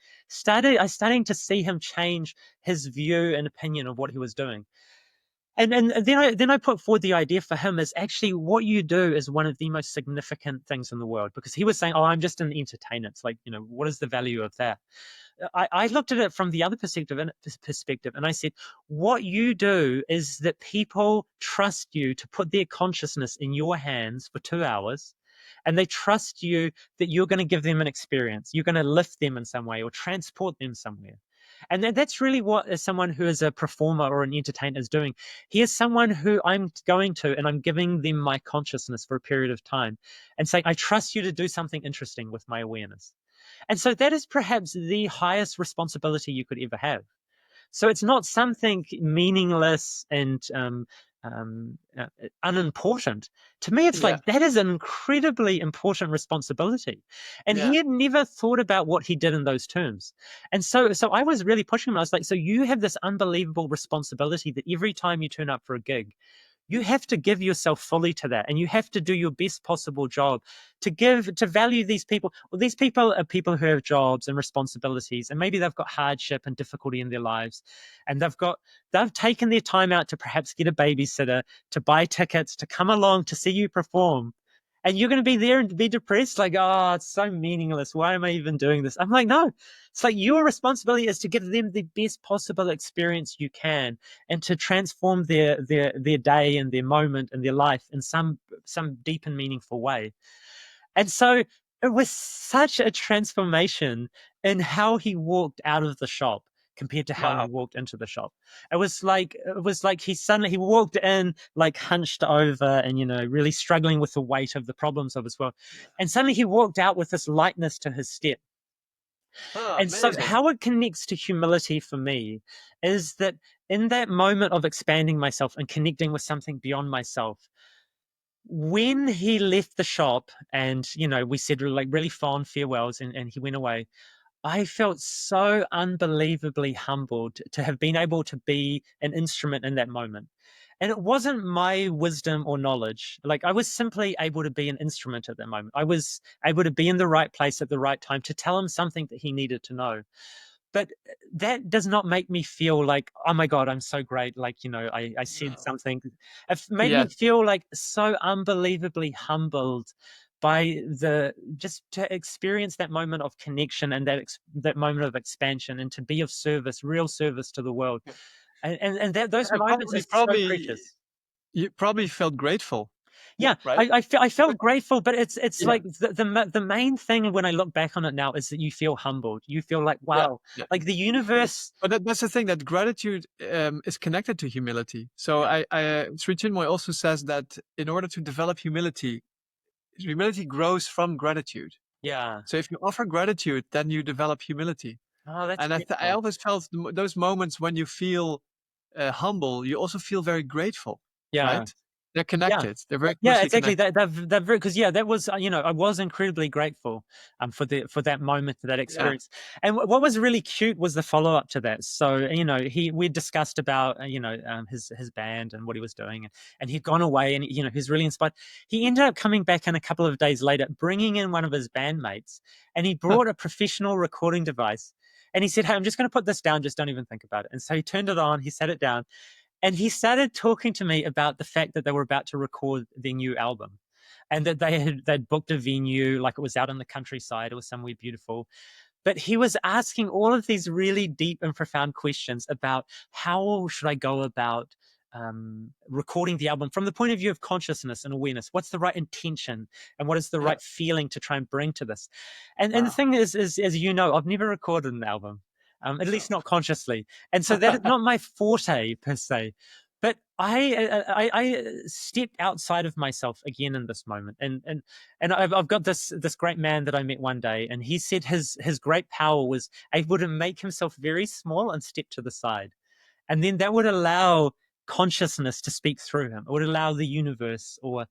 Speaker 2: I starting to see him change his view and opinion of what he was doing. And then I put forward the idea for him is actually what you do is one of the most significant things in the world because he was saying, "Oh, I'm just an entertainer." It's like, what is the value of that? I looked at it from the other perspective, and I said, what you do is that people trust you to put their consciousness in your hands for 2 hours, and they trust you that you're going to give them an experience. You're going to lift them in some way or transport them somewhere. And that's really what as someone who is a performer or an entertainer is doing. He is someone who I'm going to and I'm giving them my consciousness for a period of time and saying, I trust you to do something interesting with my awareness. And so that is perhaps the highest responsibility you could ever have. So it's not something meaningless and unimportant. To me, it's
Speaker 1: Yeah.
Speaker 2: like that is an incredibly important responsibility. And
Speaker 1: Yeah.
Speaker 2: he had never thought about what he did in those terms. And so I was really pushing him. I was like, so you have this unbelievable responsibility that every time you turn up for a gig, you have to give yourself fully to that and you have to do your best possible job to value these people. Well, these people are people who have jobs and responsibilities and maybe they've got hardship and difficulty in their lives and they've taken their time out to perhaps get a babysitter, to buy tickets, to come along to see you perform, and you're going to be there and be depressed like, oh, it's so meaningless, why am I even doing this? I'm like, no, it's like your responsibility is to give them the best possible experience you can and to transform their day and their moment and their life in some deep and meaningful way. And so it was such a transformation in how he walked out of the shop compared to how he
Speaker 1: Wow.
Speaker 2: walked into the shop. It was like he walked in like hunched over and really struggling with the weight of the problems of his world. And suddenly he walked out with this lightness to his step.
Speaker 1: Oh,
Speaker 2: And so
Speaker 1: amazing.
Speaker 2: how it connects to humility for me is that in that moment of expanding myself and connecting with something beyond myself, when he left the shop and we said like really fond farewells and he went away, I felt so unbelievably humbled to have been able to be an instrument in that moment. And it wasn't my wisdom or knowledge. Like I was simply able to be an instrument at that moment. I was able to be in the right place at the right time to tell him something that he needed to know. But that does not make me feel like, oh my God, I'm so great. Like, I said
Speaker 1: No.
Speaker 2: something. It made me
Speaker 1: Yes.
Speaker 2: feel like so unbelievably humbled by the just to experience that moment of connection and that moment of expansion and to be of service, real service to the world. And those
Speaker 1: And
Speaker 2: moments are
Speaker 1: probably,
Speaker 2: so
Speaker 1: probably
Speaker 2: precious.
Speaker 1: you probably felt grateful,
Speaker 2: Yeah,
Speaker 1: right?
Speaker 2: I
Speaker 1: Because
Speaker 2: felt grateful, but it's
Speaker 1: yeah,
Speaker 2: like the main thing when I look back on it now is that you feel humbled. You feel like,
Speaker 1: yeah,
Speaker 2: wow,
Speaker 1: yeah.
Speaker 2: like the universe.
Speaker 1: But that's the thing, that gratitude is connected to humility. So
Speaker 2: Yeah,
Speaker 1: Sri Chinmoy also says that in order to develop humility, humility grows from gratitude.
Speaker 2: yeah.
Speaker 1: So if you offer gratitude, then you develop humility.
Speaker 2: Oh, that's
Speaker 1: And I
Speaker 2: beautiful.
Speaker 1: always felt those moments when you feel humble, you also feel very grateful,
Speaker 2: Yeah,
Speaker 1: right? They're
Speaker 2: yeah.
Speaker 1: connected. They're very
Speaker 2: Yeah,
Speaker 1: closely
Speaker 2: exactly.
Speaker 1: connected.
Speaker 2: That very because yeah, that was I was incredibly grateful for that moment, for that
Speaker 1: Yeah.
Speaker 2: experience. And what was really cute was the follow up to that. So he we discussed about his band and what he was doing, and he'd gone away, and he's really inspired. He ended up coming back in a couple of days later, bringing in one of his bandmates, and he
Speaker 1: Huh.
Speaker 2: brought a professional recording device. And he said, "Hey, I'm just going to put this down. Just don't even think about it." And so he turned it on. He sat it down, and he started talking to me about the fact that they were about to record their new album and that they'd booked a venue, like it was out in the countryside, it was somewhere beautiful. But he was asking all of these really deep and profound questions about how should I go about recording the album from the point of view of consciousness and awareness. What's the right intention, and what is the
Speaker 1: Yeah.
Speaker 2: right feeling to try and bring to this? And the
Speaker 1: Wow.
Speaker 2: thing is, as you know, I've never recorded an album, at least not consciously, and so that is not my forte per se. But I stepped outside of myself again in this moment, and I've got this great man that I met one day, and he said his great power was able to make himself very small and step to the side, and then that would allow consciousness to speak through him. It would allow the universe or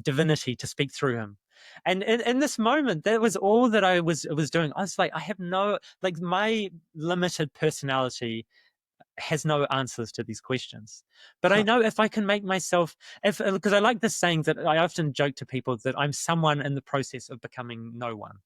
Speaker 2: divinity to speak through him. And in this moment, that was all that I was doing. I was like, I have no, like, my limited personality has no answers to these questions. But I know if I can make myself, if because I like this saying that I often joke to people that I'm someone in the process of becoming no one.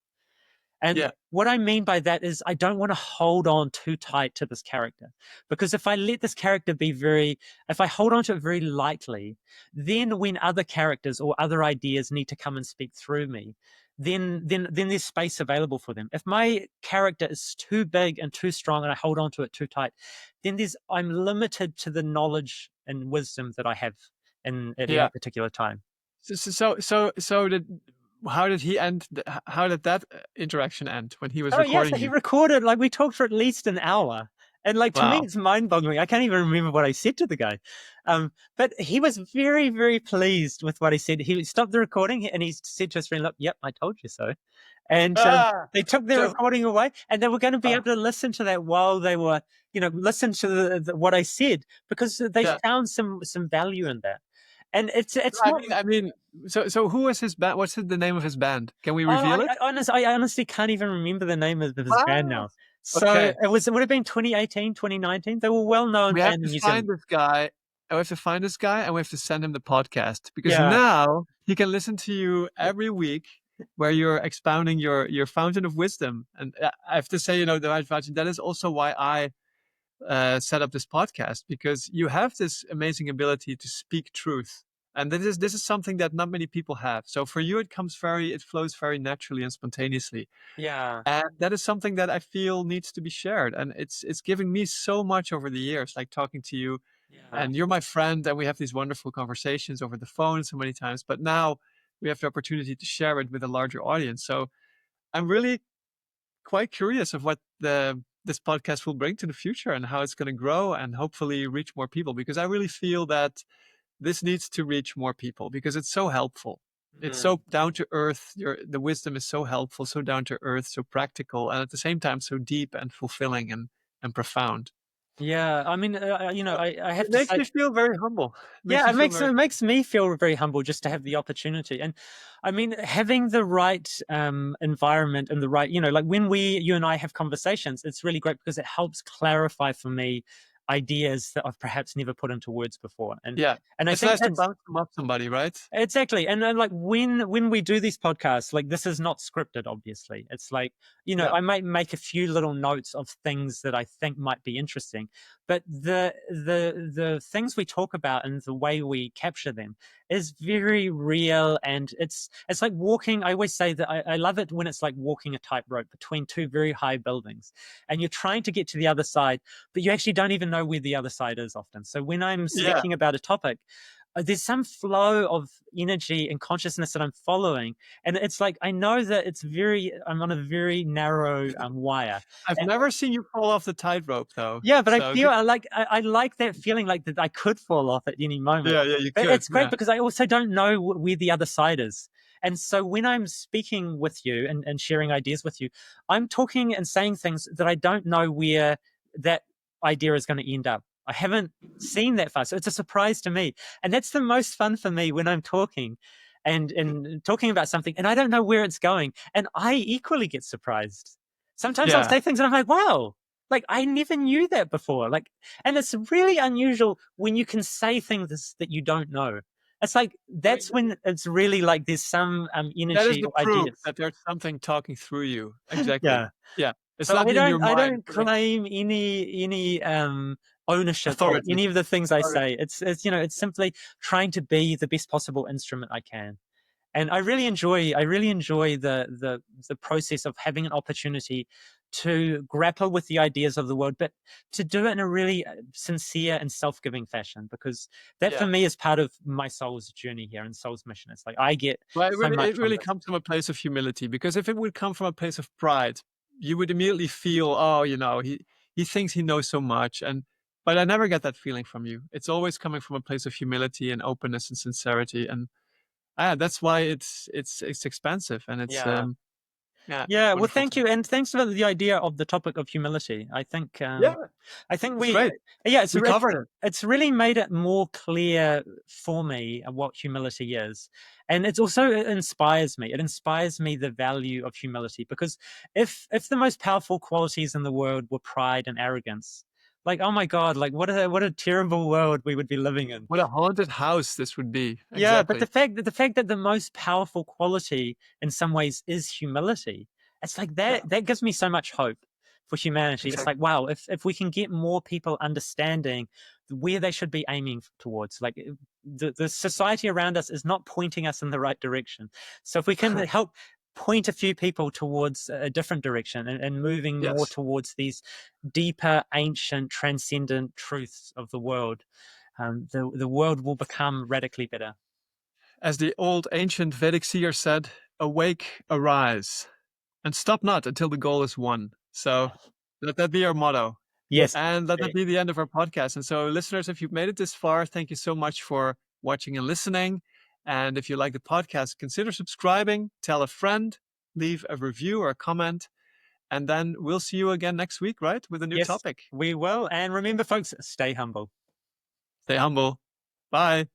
Speaker 2: And
Speaker 1: Yeah.
Speaker 2: what I mean by that is I don't want to hold on too tight to this character, because if I let this character be if I hold on to it very lightly, then when other characters or other ideas need to come and speak through me, then there's space available for them. If my character is too big and too strong and I hold on to it too tight, then I'm limited to the knowledge and wisdom that I have at
Speaker 1: Yeah.
Speaker 2: any particular time.
Speaker 1: So how did he end? How did that interaction end when he was
Speaker 2: Oh yeah, so
Speaker 1: recording
Speaker 2: he
Speaker 1: you?
Speaker 2: recorded, like, we talked for at least an hour. And like, to me
Speaker 1: Wow.
Speaker 2: it's mind-boggling. I can't even remember what I said to the guy. But he was very, very pleased with what he said. He stopped the recording and he said to his friend, "Look, yep, I told you so." And
Speaker 1: Ah.
Speaker 2: they took their
Speaker 1: So.
Speaker 2: recording away, and they were going to be
Speaker 1: Uh,
Speaker 2: able to listen to that while they were, listen to what I said, because they
Speaker 1: yeah.
Speaker 2: found some value in that. And it's
Speaker 1: I
Speaker 2: not.
Speaker 1: mean, I mean, so who was his band? What's the name of his band? Can we
Speaker 2: Oh,
Speaker 1: reveal it?
Speaker 2: I honestly can't even remember the name of his band
Speaker 1: Ah.
Speaker 2: now. So
Speaker 1: Okay.
Speaker 2: it would have been 2018, 2019. They were well-known
Speaker 1: We have
Speaker 2: band
Speaker 1: to
Speaker 2: in New
Speaker 1: find
Speaker 2: Zealand.
Speaker 1: this guy. And we have to find this guy, and we have to send him the podcast because
Speaker 2: Yeah.
Speaker 1: now he can listen to you every week, where you're expounding your fountain of wisdom. And I have to say, the right fountain. That is also why I set up this podcast, because you have this amazing ability to speak truth, and this is something that not many people have. So for you, it flows very naturally and spontaneously,
Speaker 2: Yeah.
Speaker 1: and that is something that I feel needs to be shared. And it's giving me so much over the years, like talking to you,
Speaker 2: Yeah.
Speaker 1: and you're my friend, and we have these wonderful conversations over the phone so many times. But now we have the opportunity to share it with a larger audience. So I'm really quite curious of what this podcast will bring to the future and how it's going to grow and hopefully reach more people, because I really feel that this needs to reach more people because it's so helpful. It's
Speaker 2: Mhm.
Speaker 1: so down to earth. The wisdom is so helpful, so down to earth, so practical, and at the same time so deep and fulfilling and profound.
Speaker 2: Yeah. I mean, I have
Speaker 1: It
Speaker 2: to
Speaker 1: makes
Speaker 2: say,
Speaker 1: me feel very humble. It makes
Speaker 2: yeah,
Speaker 1: me feel very.
Speaker 2: it makes me feel very humble just to have the opportunity. And I mean, having the right environment and the right, like when you and I have conversations, it's really great because it helps clarify for me ideas that I've perhaps never put into words before.
Speaker 1: Yeah,
Speaker 2: And I
Speaker 1: it's
Speaker 2: think
Speaker 1: nice to
Speaker 2: that's
Speaker 1: bounce them off somebody, right?
Speaker 2: exactly. And then, like, when we do these podcasts, like, this is not scripted, obviously. It's like,
Speaker 1: Yeah,
Speaker 2: I might make a few little notes of things that I think might be interesting, but the things we talk about and the way we capture them is very real. And it's like walking. I always say that I love it when it's like walking a tightrope between two very high buildings, and you're trying to get to the other side, but you actually don't even know where the other side is often. So when I'm
Speaker 1: yeah.
Speaker 2: speaking about a topic, there's some flow of energy and consciousness that I'm following, and it's like I know that I'm on a very narrow wire.
Speaker 1: I've
Speaker 2: And,
Speaker 1: never seen you fall off the tightrope though.
Speaker 2: yeah, but I
Speaker 1: So
Speaker 2: feel I like that feeling, like that I could fall off at any moment.
Speaker 1: yeah, you
Speaker 2: But
Speaker 1: could.
Speaker 2: it's great
Speaker 1: Yeah,
Speaker 2: because I also don't know where the other side is. And so when I'm speaking with you and sharing ideas with you, I'm talking and saying things that I don't know where that idea is going to end up. I haven't seen that far. So it's a surprise to me. And that's the most fun for me when I'm talking and talking about something and I don't know where it's going. And I equally get surprised. Sometimes I'll
Speaker 1: yeah.
Speaker 2: say things and I'm like, wow, like I never knew that before. Like, and it's really unusual when you can say things that you don't know. It's like
Speaker 1: I mean,
Speaker 2: that's when it's really like there's some
Speaker 1: that is
Speaker 2: energy
Speaker 1: the
Speaker 2: or
Speaker 1: proof
Speaker 2: ideas.
Speaker 1: that there's something talking through you. Exactly.
Speaker 2: Yeah.
Speaker 1: Yeah, it's
Speaker 2: So
Speaker 1: not in your
Speaker 2: I
Speaker 1: mind.
Speaker 2: don't claim any ownership of
Speaker 1: Authority.
Speaker 2: any of the things I
Speaker 1: Authority.
Speaker 2: say. It's simply trying to be the best possible instrument I can. And I really enjoy the process of having an opportunity to grapple with the ideas of the world, but to do it in a really sincere and self-giving fashion, because that for
Speaker 1: Yeah.
Speaker 2: me is part of my soul's journey here and soul's mission. It's like I get
Speaker 1: Well,
Speaker 2: so much
Speaker 1: it
Speaker 2: from
Speaker 1: really
Speaker 2: this.
Speaker 1: comes from a place of humility, because if it would come from a place of pride, you would immediately feel, oh, he thinks he knows so much, and but I never get that feeling from you. It's always coming from a place of humility and openness and sincerity, and that's why it's expensive, and it's
Speaker 2: Yeah.
Speaker 1: yeah,
Speaker 2: Yeah, well,
Speaker 1: wonderful
Speaker 2: thank
Speaker 1: to
Speaker 2: you, and thanks for the idea of the topic of humility.
Speaker 1: yeah,
Speaker 2: I think
Speaker 1: it's
Speaker 2: we,
Speaker 1: great.
Speaker 2: yeah,
Speaker 1: We covered it.
Speaker 2: it's really made it more clear for me what humility is, and it's also it inspires me. It inspires me the value of humility, because if the most powerful qualities in the world were pride and arrogance, like oh my God, like what a terrible world we would be living in.
Speaker 1: What a haunted house this would be.
Speaker 2: Yeah, but
Speaker 1: Exactly.
Speaker 2: the fact that the most powerful quality in some ways is humility, it's like
Speaker 1: Yeah,
Speaker 2: that gives me so much hope for humanity. It's
Speaker 1: exactly.
Speaker 2: like, wow, if we can get more people understanding where they should be aiming towards, like the society around us is not pointing us in the right direction. So if we can help point a few people towards a different direction, and moving more
Speaker 1: Yes.
Speaker 2: towards these deeper, ancient, transcendent truths of the world, the world will become radically better.
Speaker 1: As the old ancient Vedic seer said, awake, arise, and stop not until the goal is won. So let that be our motto.
Speaker 2: Yes.
Speaker 1: And let that
Speaker 2: Great.
Speaker 1: be the end of our podcast. And so, listeners, if you've made it this far, thank you so much for watching and listening. And if you like the podcast, consider subscribing, tell a friend, leave a review or a comment. And then we'll see you again next week, right? With a new
Speaker 2: Yes,
Speaker 1: topic.
Speaker 2: we will. And remember, folks, stay humble.
Speaker 1: Stay humble. Bye.